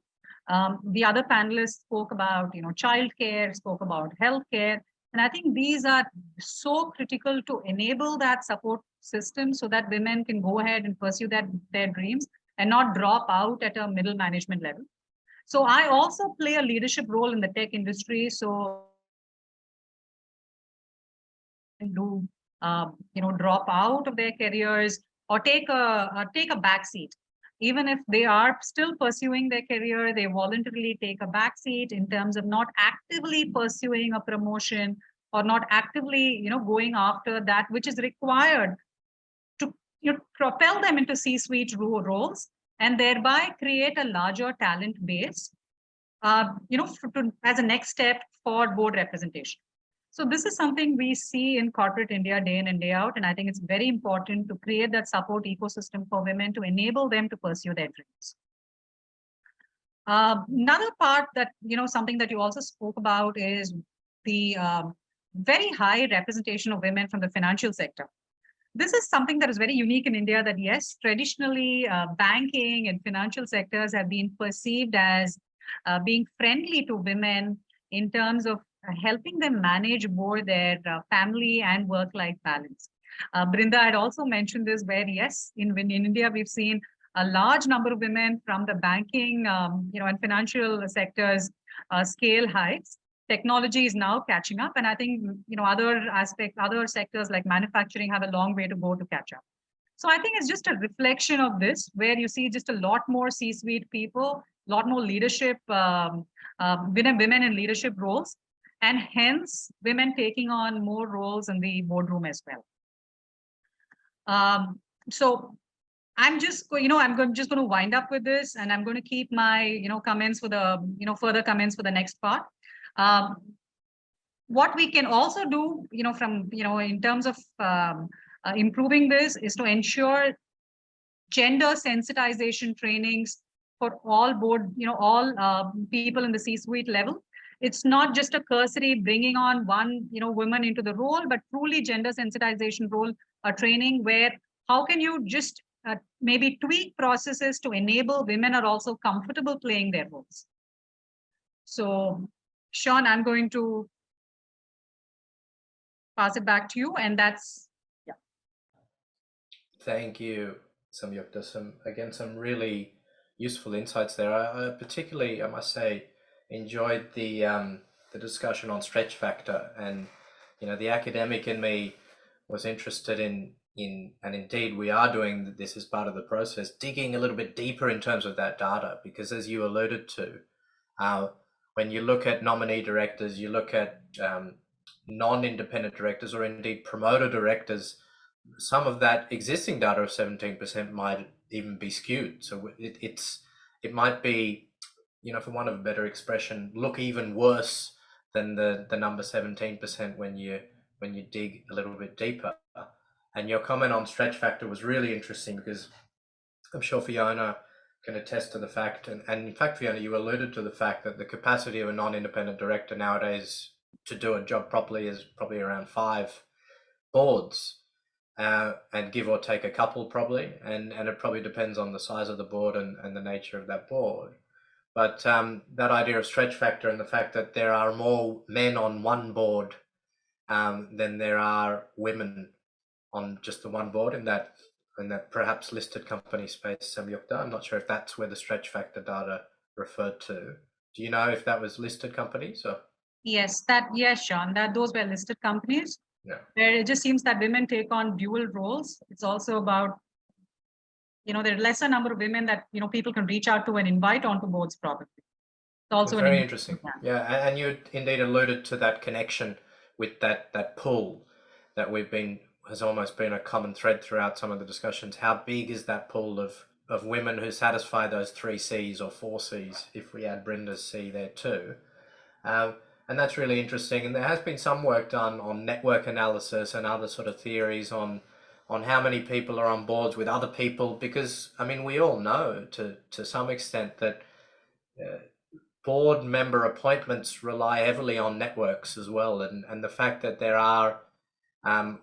Speaker 8: The other panelists spoke about, childcare, spoke about healthcare, and I think these are so critical to enable that support system so that women can go ahead and pursue their dreams and not drop out at a middle management level. So I also play a leadership role in the tech industry. So do drop out of their careers or take a back seat. Even if they are still pursuing their career, they voluntarily take a back seat in terms of not actively pursuing a promotion or not actively going after that which is required to propel them into C-suite roles and thereby create a larger talent base as a next step for board representation. So this is something we see in corporate India day in and day out. And I think it's very important to create that support ecosystem for women to enable them to pursue their dreams. Another part that, something that you also spoke about is the very high representation of women from the financial sector. This is something that is very unique in India, that yes, traditionally banking and financial sectors have been perceived as being friendly to women in terms of helping them manage more their family and work-life balance. Brinda had also mentioned this, where yes, in India we've seen a large number of women from the banking, and financial sectors scale heights. Technology is now catching up, and I think other sectors like manufacturing have a long way to go to catch up. So I think it's just a reflection of this, where you see just a lot more C-suite people, a lot more leadership, women in leadership roles, and hence women taking on more roles in the boardroom as well. So I'm just, just going to wind up with this, and I'm going to keep my, comments for the, further comments for the next part. What we can also do, from, in terms of improving this, is to ensure gender sensitization trainings for all board, all people in the C-suite level. It's not just a cursory bringing on one, woman into the role, but truly gender sensitization role training, where how can you just maybe tweak processes to enable women are also comfortable playing their roles. So, Sean, I'm going to pass it back to you, and that's, yeah.
Speaker 3: Thank you, Samyukta. Some really useful insights there. I particularly, I must say, enjoyed the discussion on stretch factor, and the academic in me was interested in, and indeed we are doing this as part of the process, digging a little bit deeper in terms of that data, because as you alluded to, when you look at nominee directors, you look at non-independent directors, or indeed promoter directors, some of that existing data of 17% might even be skewed. So it might be, for want of a better expression, look even worse than the number 17% when you dig a little bit deeper. And your comment on stretch factor was really interesting, because I'm sure Fiona can attest to the fact, and in fact, Fiona, you alluded to the fact that the capacity of a non-independent director nowadays to do a job properly is probably around 5 boards, and give or take a couple probably, and it probably depends on the size of the board and the nature of that board. But that idea of stretch factor, and the fact that there are more men on one board than there are women on just the one board in that perhaps listed company space, Samyukta. I'm not sure if that's where the stretch factor data referred to. Do you know if that was listed companies or?
Speaker 8: Yes, Sean, those were listed companies.
Speaker 3: Yeah.
Speaker 8: Where it just seems that women take on dual roles. It's also about, there are lesser number of women that, people can reach out to and invite onto boards probably. It's also
Speaker 3: very interesting. Yeah, and you indeed alluded to that connection with that pool that has almost been a common thread throughout some of the discussions. How big is that pool of women who satisfy those 3 C's or 4 C's, if we add Brinda's C there too? And that's really interesting. And there has been some work done on network analysis and other sort of theories on how many people are on boards with other people, because, I mean, we all know to some extent that board member appointments rely heavily on networks as well. And the fact that there are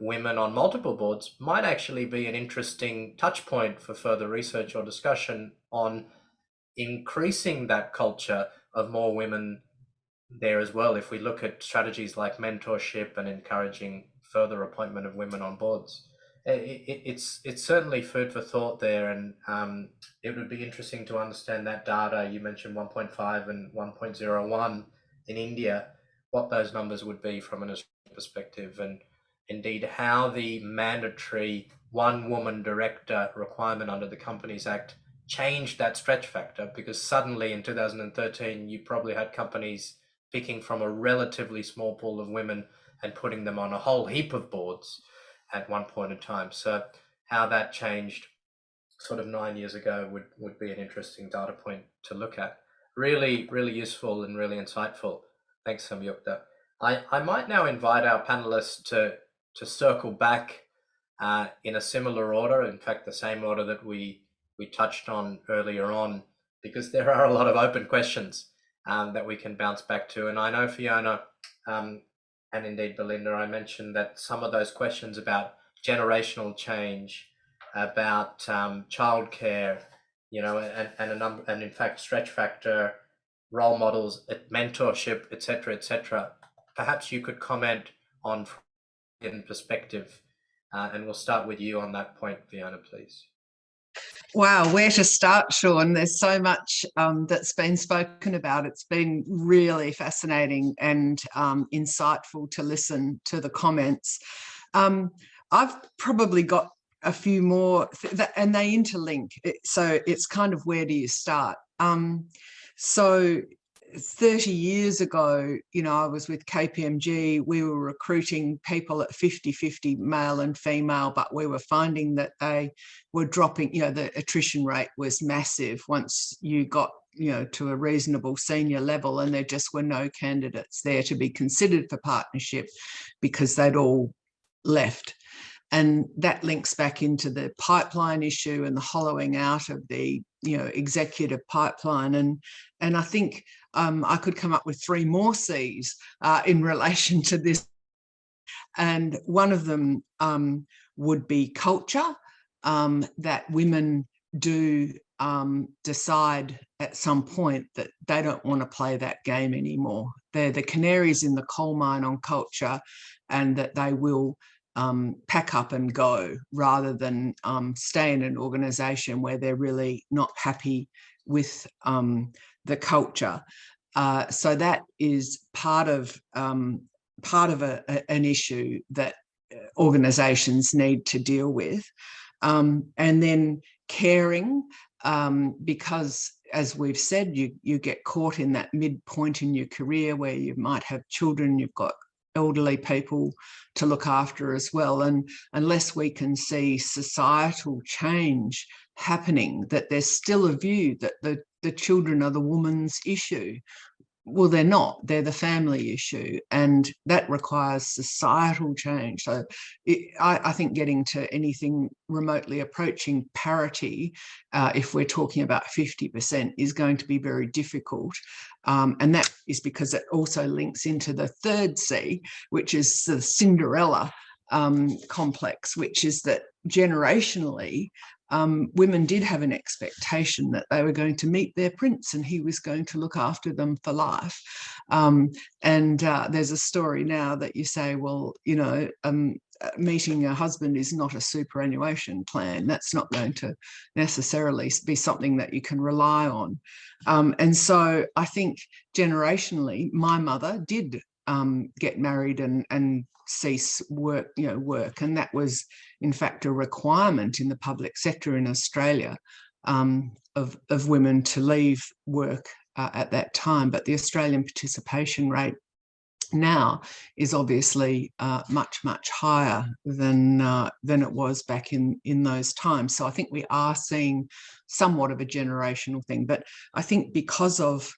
Speaker 3: women on multiple boards might actually be an interesting touch point for further research or discussion on increasing that culture of more women there as well, if we look at strategies like mentorship and encouraging further appointment of women on boards. It's certainly food for thought there, and it would be interesting to understand that data. You mentioned 1.5 and 1.01 in India, what those numbers would be from an Australian perspective, and indeed how the mandatory one woman director requirement under the Companies Act changed that stretch factor, because suddenly in 2013 you probably had companies picking from a relatively small pool of women and putting them on a whole heap of boards at one point in time. So how that changed sort of 9 years ago would be an interesting data point to look at. Really, really useful and really insightful. Thanks, Samyukta. I might now invite our panelists to circle back in a similar order, in fact, the same order that we touched on earlier on, because there are a lot of open questions that we can bounce back to. And I know, Fiona, and indeed Belinda, I mentioned that some of those questions about generational change, about childcare, and in fact stretch factor, role models, mentorship, etc., perhaps you could comment on in perspective, and we'll start with you on that point, Fiona, please.
Speaker 4: Wow, where to start, Sean? There's so much that's been spoken about. It's been really fascinating and insightful to listen to the comments. I've probably got a few more, and they interlink. So it's kind of, where do you start? So 30 years ago, you know, I was with KPMG. We were recruiting people at 50-50 male and female, but we were finding that they were dropping, you know, the attrition rate was massive once you got, you know, to a reasonable senior level, and there just were no candidates there to be considered for partnership because they'd all left. And that links back into the pipeline issue and the hollowing out of the, you know, executive pipeline. And I think I could come up with 3 more C's in relation to this. And one of them would be culture, that women do decide at some point that they don't want to play that game anymore. They're the canaries in the coal mine on culture, and that they will pack up and go rather than stay in an organisation where they're really not happy with the culture. So that is part of an issue that organisations need to deal with. And then caring, because as we've said, you get caught in that midpoint in your career where you might have children, you've got elderly people to look after as well. And unless we can see societal change happening, that there's still a view that the children are the woman's issue. Well, they're not. They're the family issue, and that requires societal change. So I think getting to anything remotely approaching parity, if we're talking about 50%, is going to be very difficult. And that is because it also links into the third C, which is the Cinderella complex, which is that generationally, women did have an expectation that they were going to meet their prince and he was going to look after them for life. There's a story now that you say, well, you know, meeting a husband is not a superannuation plan. That's not going to necessarily be something that you can rely on. And so I think generationally, my mother did get married and cease work, and that was in fact a requirement in the public sector in Australia of women to leave work at that time. But the Australian participation rate now is obviously much higher than it was back in those times. So I think we are seeing somewhat of a generational thing. But I think because of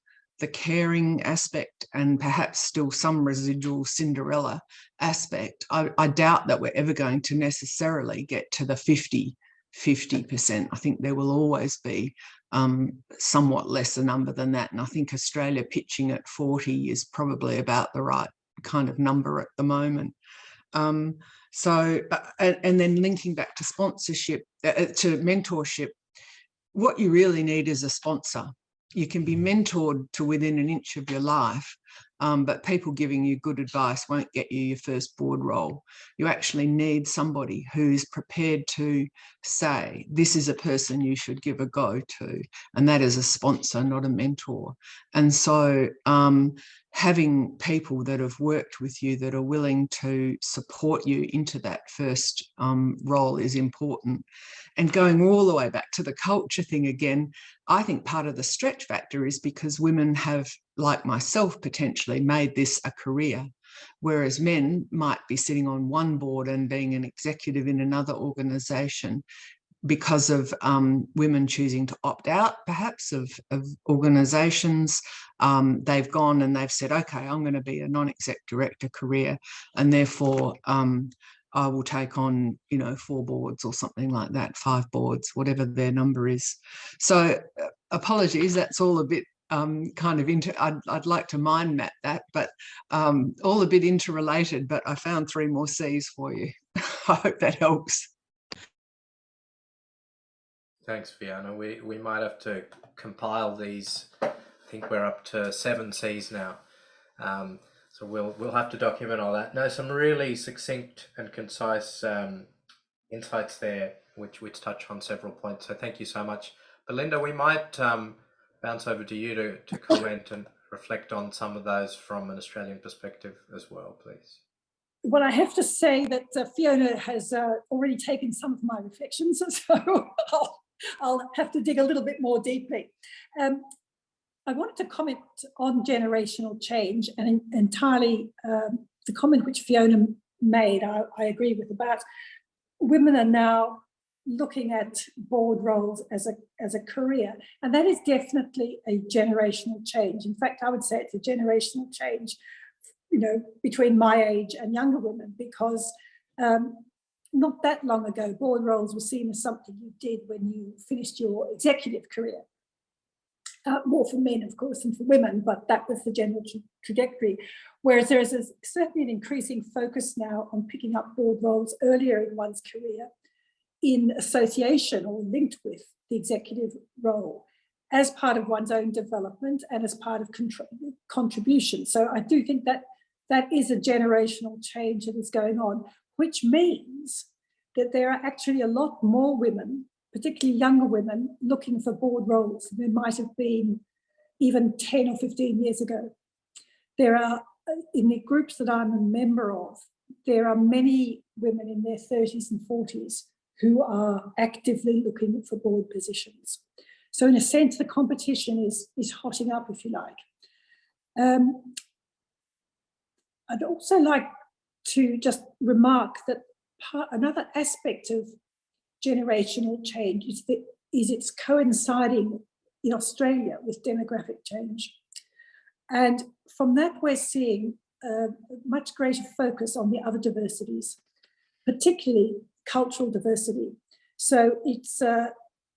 Speaker 4: the caring aspect and perhaps still some residual Cinderella aspect, I doubt that we're ever going to necessarily get to the 50%. I think there will always be somewhat lesser number than that. And I think Australia pitching at 40 is probably about the right kind of number at the moment. And then linking back to sponsorship, to mentorship, what you really need is a sponsor. You can be mentored to within an inch of your life, but people giving you good advice won't get you your first board role. You actually need somebody who's prepared to say, this is a person you should give a go to, and that is a sponsor, not a mentor. And so having people that have worked with you that are willing to support you into that first role is important. And going all the way back to the culture thing again, I think part of the stretch factor is because women have, like myself, potentially made this a career, whereas men might be sitting on one board and being an executive in another organisation because of women choosing to opt out, perhaps, of organisations. They've gone and they've said, okay, I'm going to be a non-exec director career, and therefore I will take on, 4 boards or something like that, 5 boards, whatever their number is. So apologies, that's all a bit kind of I'd like to mind map that, but all a bit interrelated, but I found 3 more C's for you. I hope that helps.
Speaker 3: Thanks, Fiona. We might have to compile these. I think we're up to 7 C's now. So So we'll have to document all that. No, some really succinct and concise insights there, which touch on several points. So thank you so much, Belinda. We might bounce over to you to comment and reflect on some of those from an Australian perspective as well, please.
Speaker 5: Well, I have to say that Fiona has already taken some of my reflections, so I'll have to dig a little bit more deeply. I wanted to comment on generational change, and entirely the comment which Fiona made, I agree with, about women are now looking at board roles as a career, and that is definitely a generational change. In fact, I would say it's a generational change, between my age and younger women, because not that long ago, board roles were seen as something you did when you finished your executive career. More for men, of course, than for women, but that was the general trajectory. Whereas there is certainly an increasing focus now on picking up board roles earlier in one's career in association or linked with the executive role as part of one's own development and as part of contribution. So I do think that that is a generational change that is going on, which means that there are actually a lot more women, particularly younger women, looking for board roles than there might have been even 10 or 15 years ago. There are, in the groups that I'm a member of, there are many women in their 30s and 40s who are actively looking for board positions. So in a sense, the competition is hotting up, if you like. I'd also like to just remark that another aspect of generational change is it's coinciding in Australia with demographic change. And from that, we're seeing a much greater focus on the other diversities, particularly cultural diversity. So it's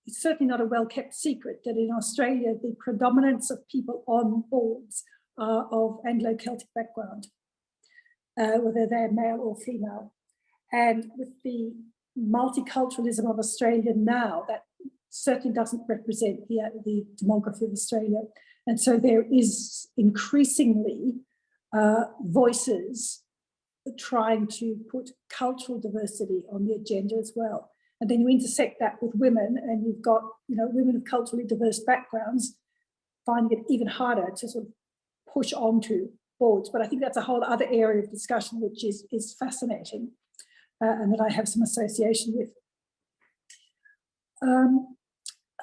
Speaker 5: certainly not a well-kept secret that in Australia, the predominance of people on boards are of Anglo-Celtic background, whether they're male or female. And with the multiculturalism of Australia now, that certainly doesn't represent the demography of Australia. And so there is increasingly voices trying to put cultural diversity on the agenda as well. And then you intersect that with women, and you've got women of culturally diverse backgrounds finding it even harder to sort of push onto boards. But I think that's a whole other area of discussion, which is fascinating, and that I have some association with.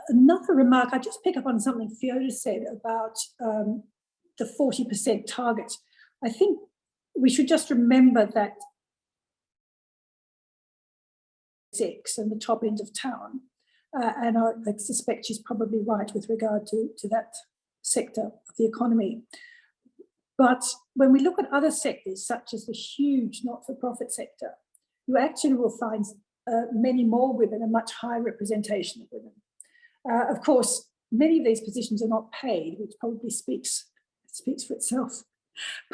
Speaker 5: Another remark, I just pick up on something Fiona said about the 40% target. I think we should just remember that and the top end of town, and I suspect she's probably right with regard to that sector of the economy. But when we look at other sectors, such as the huge not-for-profit sector, you actually will find many more women and much higher representation of women. Of course, many of these positions are not paid, which probably speaks for itself.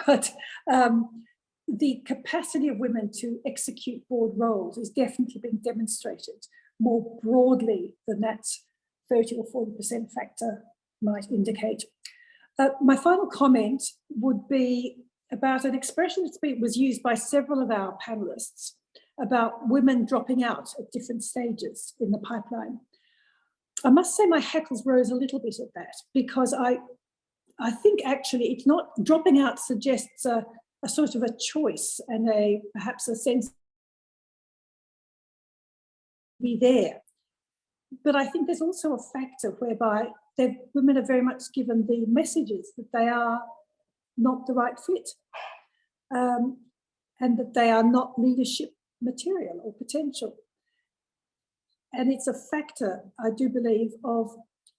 Speaker 5: But the capacity of women to execute board roles is definitely being demonstrated more broadly than that 30 or 40% factor might indicate. My final comment would be about an expression that was used by several of our panelists about women dropping out at different stages in the pipeline. I must say my hackles rose a little bit at that, because I think actually it's not, dropping out suggests a sort of a choice and perhaps a sense to be there. But I think there's also a factor whereby women are very much given the messages that they are not the right fit, and that they are not leadership material or potential. And it's a factor, I do believe, of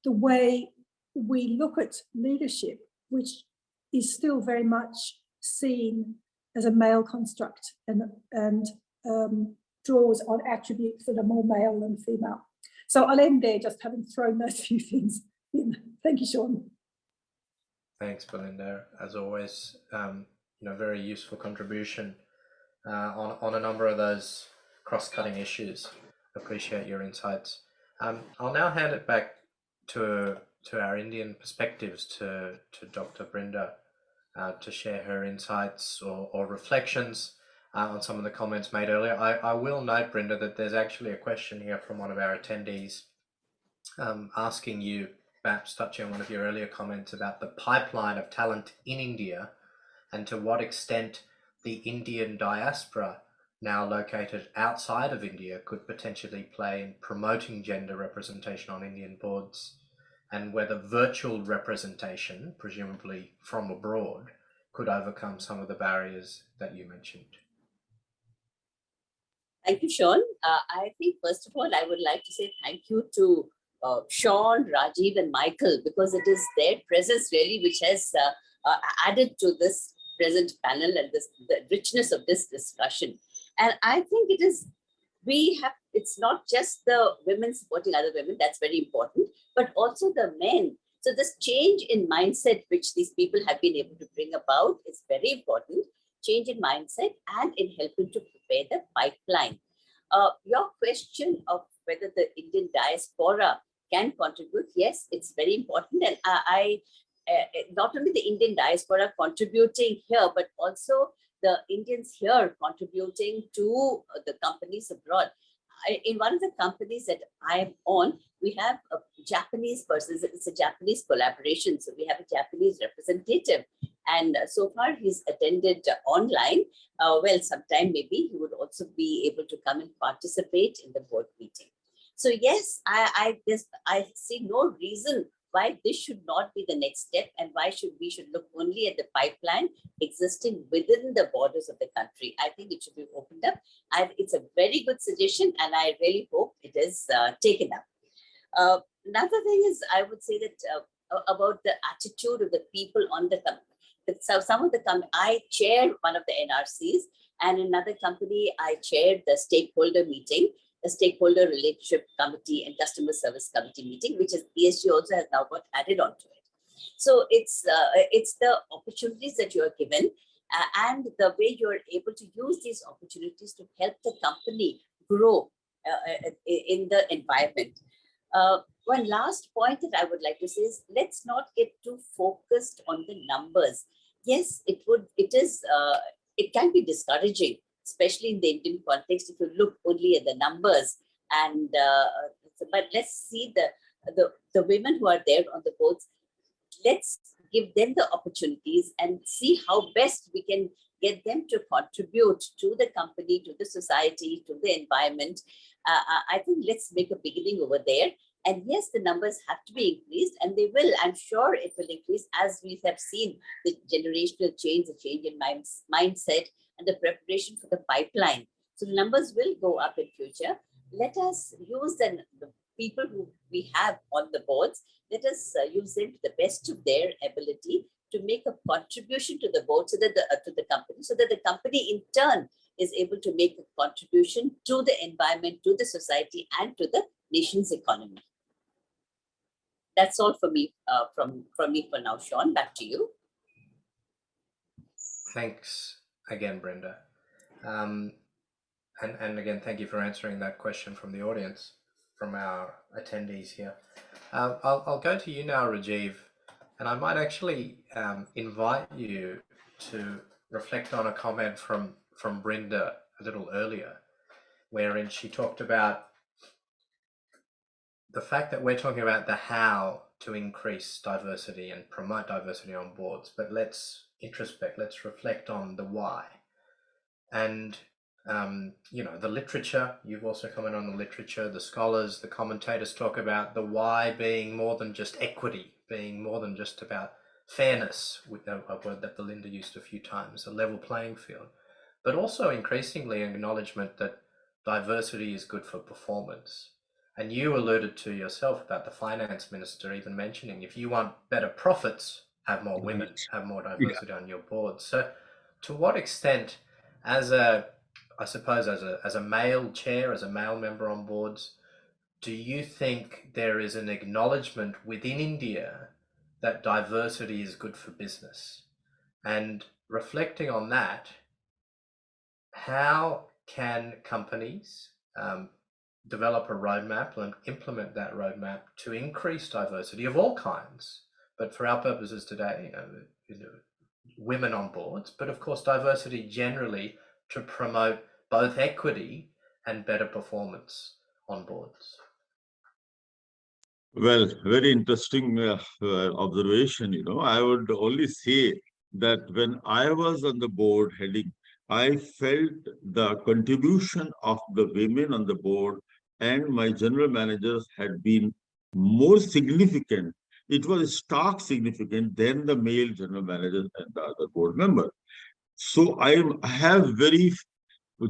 Speaker 5: the way we look at leadership, which is still very much seen as a male construct and draws on attributes that are more male than female. So I'll end there, just having thrown those few things in. Thank you, Sean.
Speaker 3: Thanks, Belinda. As always, very useful contribution on a number of those cross-cutting issues. Appreciate your insights. I'll now hand it back to our Indian perspectives to Dr. Brinda. to share her insights or reflections on some of the comments made earlier. I will note, Brinda, that there's actually a question here from one of our attendees asking you, perhaps touching on one of your earlier comments about the pipeline of talent in India and to what extent the Indian diaspora now located outside of India could potentially play in promoting gender representation on Indian boards, and whether virtual representation, presumably from abroad, could overcome some of the barriers that you mentioned.
Speaker 6: Thank you, Sean. I think, first of all, I would like to say thank you to Sean, Rajiv, and Michael, because it is their presence really which has added to this present panel and the richness of this discussion. And I think it's not just the women supporting other women, that's very important, but also the men. So this change in mindset which these people have been able to bring about is very important. Change in mindset and in helping to prepare the pipeline. Your question of whether the Indian diaspora can contribute, yes, it's very important. And I not only the Indian diaspora contributing here, but also the Indians here contributing to the companies abroad. In one of the companies that I'm on, we have a Japanese person. It's a Japanese collaboration. So we have a Japanese representative. And so far he's attended online. Well, sometime maybe he would also be able to come and participate in the board meeting. So yes, I see no reason why this should not be the next step, and why we should look only at the pipeline existing within the borders of the country. I think it should be opened up. It's a very good suggestion, and I really hope it is taken up. Another thing is, I would say that about the attitude of the people on the company. So some of the I chair one of the NRCs, and another company I chaired the stakeholder meeting, the Stakeholder Relationship Committee and Customer Service Committee meeting, which is ESG also has now got added onto it. So it's the opportunities that you are given and the way you are able to use these opportunities to help the company grow in the environment. One last point that I would like to say is, let's not get too focused on the numbers. Yes, it can be discouraging, especially in the Indian context, if you look only at the numbers. And but let's see the women who are there on the boards. Let's give them the opportunities and see how best we can get them to contribute to the company, to the society, to the environment. I think let's make a beginning over there. And yes, the numbers have to be increased, and they will. I'm sure it will increase as we have seen the generational change, the change in mindset, and the preparation for the pipeline. So the numbers will go up in future. Let us use the people who we have on the boards. Let us use them to the best of their ability to make a contribution to the board, so that to the company, so that the company in turn is able to make a contribution to the environment, to the society, and to the nation's economy. That's all for me, from me for now. Sean, back to you.
Speaker 3: Thanks again, Brinda. And again, thank you for answering that question from the audience, from our attendees here. I'll go to you now, Rajiv, and I might actually invite you to reflect on a comment from Brinda a little earlier, wherein she talked about the fact that we're talking about the how to increase diversity and promote diversity on boards, but let's introspect, let's reflect on the why. And the literature, you've also commented on the literature, the scholars, the commentators talk about the why being more than just equity, being more than just about fairness, with a word that Belinda used a few times, a level playing field, but also increasingly acknowledgement that diversity is good for performance. And you alluded to yourself about the finance minister even mentioning, if you want better profits, have more women, have more diversity on your board. So to what extent, as a male chair, as a male member on boards, do you think there is an acknowledgement within India that diversity is good for business? And reflecting on that, how can companies develop a roadmap and implement that roadmap to increase diversity of all kinds? But for our purposes today, women on boards, but of course diversity generally to promote both equity and better performance on boards.
Speaker 7: Well, very interesting observation. I would only say that when I was on the board heading, I felt the contribution of the women on the board and my general managers had been more significant. It was stark significant than the male general managers and the other board members. So I have very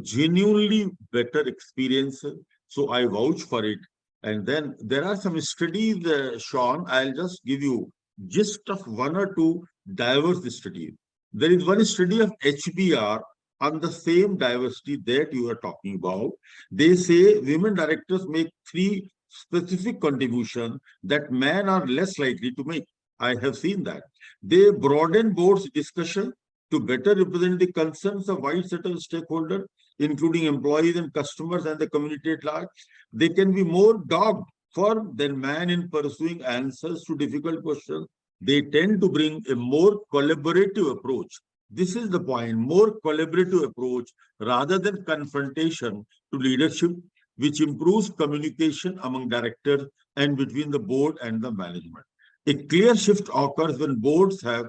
Speaker 7: genuinely better experience. So I vouch for it. And then there are some studies, Sean, I'll just give you gist of one or two diverse studies. There is one study of HBR on the same diversity that you are talking about. They say women directors make 3 specific contributions that men are less likely to make. I have seen that. They broaden board's discussion to better represent the concerns of wide set of stakeholders, including employees and customers and the community at large. They can be more dogged for than man in pursuing answers to difficult questions. They tend to bring a more collaborative approach. This is the point, more collaborative approach rather than confrontation to leadership, which improves communication among directors and between the board and the management. A clear shift occurs when boards have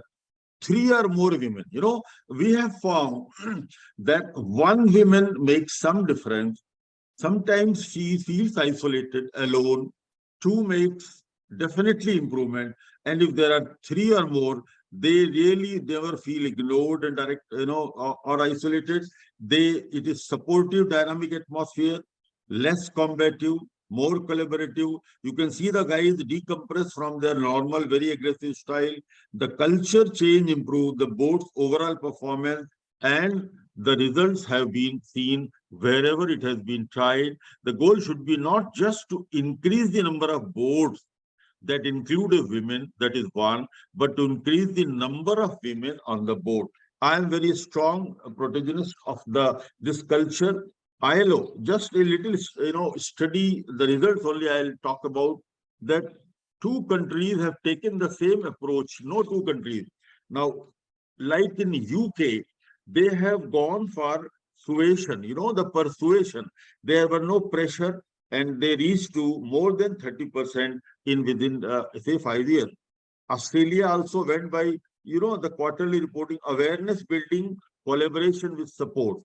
Speaker 7: 3 or more women. We have found that one woman makes some difference. Sometimes she feels isolated, alone. 2 makes definitely improvement. And if there are 3 or more, they really never feel ignored and or isolated. It is supportive, dynamic atmosphere, less combative, more collaborative. You can see the guys decompress from their normal, very aggressive style. The culture change improves the board's overall performance, and the results have been seen wherever it has been tried. The goal should be not just to increase the number of boards that include women, that is one, but to increase the number of women on the board. I am very strong protagonist of this culture. ILO, just a little, study the results only I'll talk about, that 2 countries have taken the same approach, no 2 countries. Now, like in UK, they have gone for suasion, the persuasion. There were no pressure and they reached to more than 30% within, say, 5 years. Australia also went by, the quarterly reporting, awareness building, collaboration with support.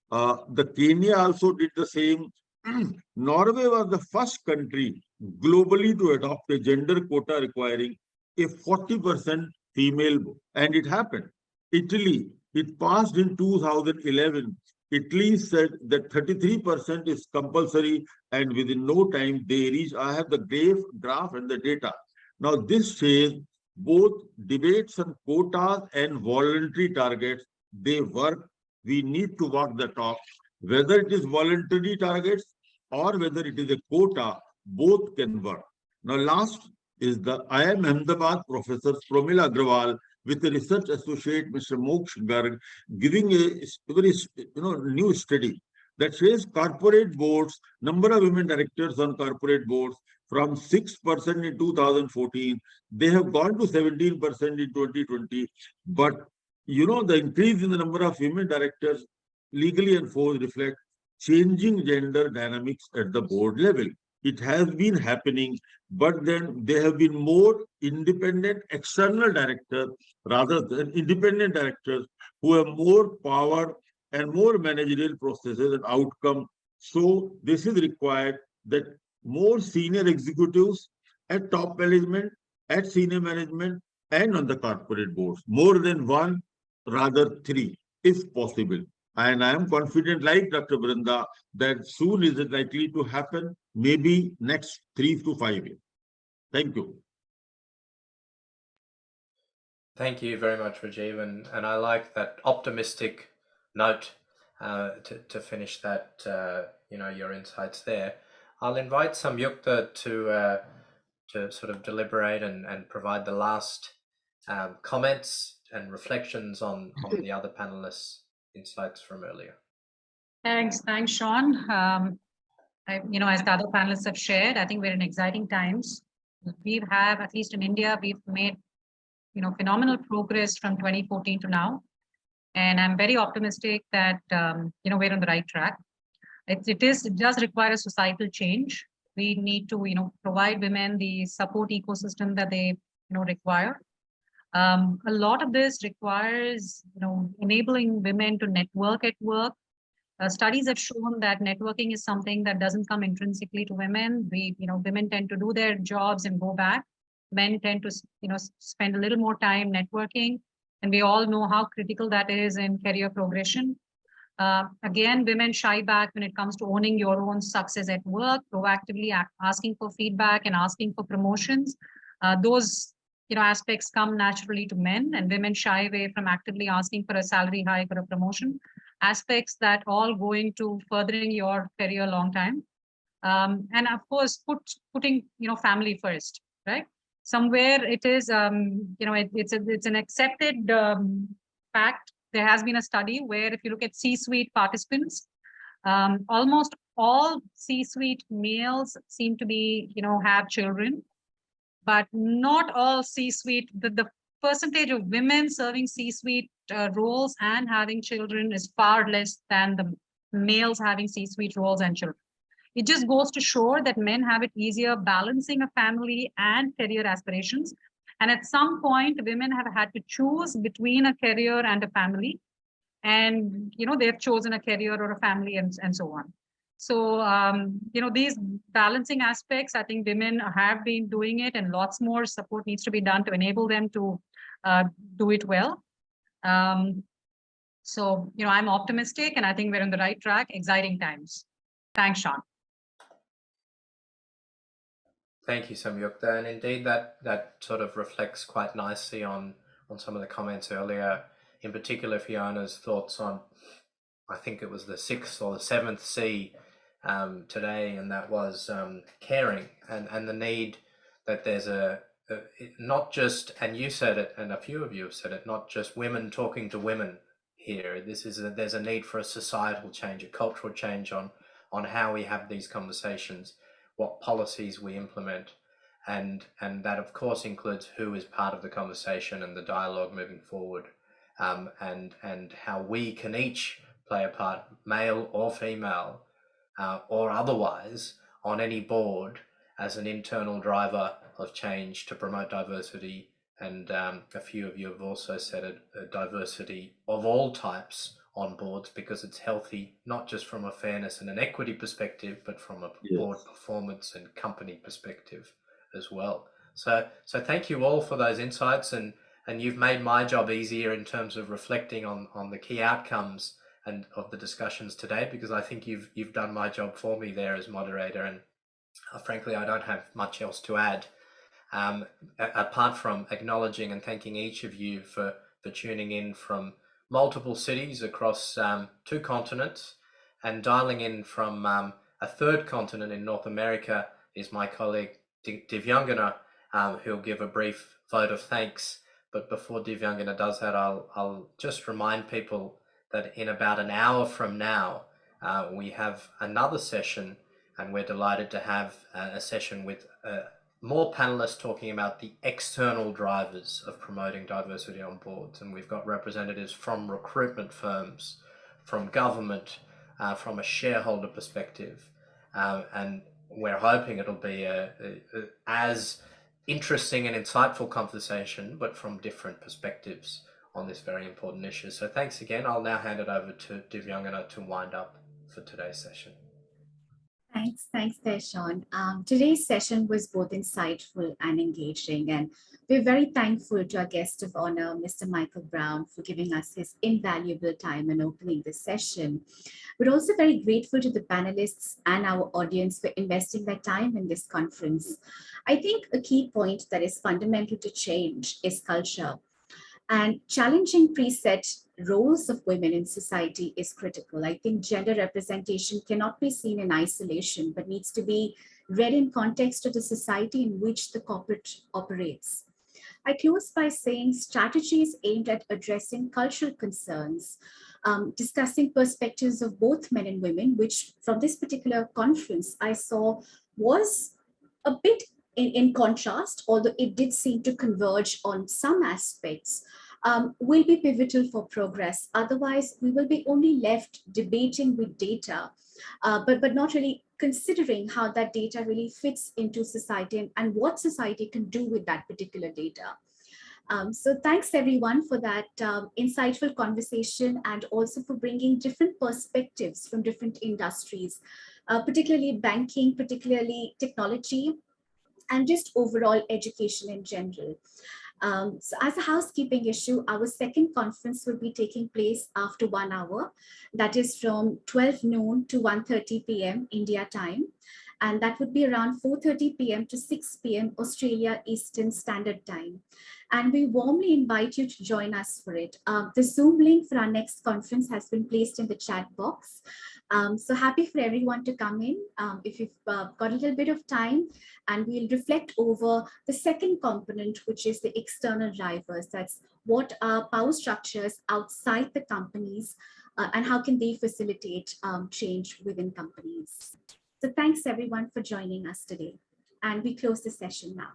Speaker 7: The Kenya also did the same. Norway was the first country globally to adopt a gender quota requiring a 40% female, and it happened. Italy, it passed in 2011. Italy said that 33% is compulsory, and within no time they reach. I have the graph and the data. Now this says both debates on quotas and voluntary targets, they work. We need to walk the talk. Whether it is voluntary targets or whether it is a quota, both can work. Now, last is the IIM Ahmedabad professor Promila Agrawal with a research associate, Mr. Moksh Garg, giving a very new study that says corporate boards, number of women directors on corporate boards from 6% in 2014, they have gone to 17% in 2020, but the increase in the number of women directors legally enforced reflect changing gender dynamics at the board level. It has been happening, but then there have been more independent external directors rather than independent directors who have more power and more managerial processes and outcome. So this is required that more senior executives at top management, at senior management, and on the corporate boards, more than 1, rather 3, if possible. And I am confident, like Dr. Brinda, that soon is it likely to happen, maybe next 3 to 5 years. Thank you.
Speaker 3: Thank you very much, Rajiv. And I like that optimistic note to finish that, your insights there. I'll invite Samyukta to sort of deliberate and provide the last comments and reflections on the other panelists' insights from earlier.
Speaker 8: Thanks, Sean. As the other panelists have shared, I think we're in exciting times. We have, at least in India, we've made phenomenal progress from 2014 to now. And I'm very optimistic that, we're on the right track. It does require a societal change. We need to, provide women the support ecosystem that they, require. A lot of this requires, enabling women to network at work. Studies have shown that networking is something that doesn't come intrinsically to women. Women tend to do their jobs and go back. Men tend to, spend a little more time networking. And we all know how critical that is in career progression. Again, women shy back when it comes to owning your own success at work, proactively asking for feedback and asking for promotions. Those aspects come naturally to men, and women shy away from actively asking for a salary hike or a promotion. Aspects that all go into furthering your career long time. And of course, putting family first, right? Somewhere it is, it's an accepted fact. There has been a study where if you look at C-suite participants, almost all C-suite males seem to be, have children, but not all C-suite, the percentage of women serving C-suite roles and having children is far less than the males having C-suite roles and children. It just goes to show that men have it easier balancing a family and career aspirations. And at some point, women have had to choose between a career and a family. And, they've chosen a career or a family and so on. So, these balancing aspects, I think women have been doing it, and lots more support needs to be done to enable them to do it well. So, I'm optimistic, and I think we're on the right track. Exciting times. Thanks, Sean.
Speaker 3: Thank you, Samyukta. And indeed, that sort of reflects quite nicely on some of the comments earlier, in particular Fiona's thoughts on, I think it was the 6th or the 7th C today, and that was caring and the need that there's not just, and you said it, and a few of you have said it, not just women talking to women here. There's a need for a societal change, a cultural change on how we have these conversations, what policies we implement, and that of course includes who is part of the conversation and the dialogue moving forward, and how we can each play a part, male or female, or otherwise, on any board as an internal driver of change to promote diversity. And a few of you have also said it, diversity of all types on boards, because it's healthy, not just from a fairness and an equity perspective, but from a board performance and company perspective as well. So thank you all for those insights, and you've made my job easier in terms of reflecting on the key outcomes and of the discussions today, because I think you've done my job for me there as moderator, and frankly, I don't have much else to add, apart from acknowledging and thanking each of you for tuning in from multiple cities across 2 continents, and dialing in from a 3rd continent in North America is my colleague Divyangana, who'll give a brief vote of thanks. But before Divyangana does that, I'll just remind people that in about an hour from now, we have another session, and we're delighted to have a session with more panelists talking about the external drivers of promoting diversity on boards. And we've got representatives from recruitment firms, from government, from a shareholder perspective. And we're hoping it'll be as interesting and insightful conversation, but from different perspectives on this very important issue. So thanks again. I'll now hand it over to Divyangana to wind up for today's session.
Speaker 1: Thanks there, Sean. Today's session was both insightful and engaging, and we're very thankful to our guest of honor, Mr. Michael Brown, for giving us his invaluable time and opening this session. We're also very grateful to the panelists and our audience for investing their time in this conference. I think a key point that is fundamental to change is culture. And challenging preset roles of women in society is critical. I think gender representation cannot be seen in isolation, but needs to be read in context of the society in which the corporate operates. I close by saying strategies aimed at addressing cultural concerns, discussing perspectives of both men and women, which from this particular conference I saw was a bit in contrast, although it did seem to converge on some aspects, will be pivotal for progress. Otherwise, we will be only left debating with data, but not really considering how that data really fits into society and what society can do with that particular data. So thanks everyone for that insightful conversation, and also for bringing different perspectives from different industries, particularly banking, particularly technology, and just overall education in general. So as a housekeeping issue, our second conference will be taking place after 1 hour. That is from 12 noon to 1:30 p.m. India time. And that would be around 4:30 p.m. to 6 p.m. Australia Eastern Standard Time. And we warmly invite you to join us for it. The Zoom link for our next conference has been placed in the chat box. So happy for everyone to come in if you've got a little bit of time, and we'll reflect over the second component, which is the external drivers. That's what are power structures outside the companies and how can they facilitate change within companies. So thanks everyone for joining us today. And we close the session now.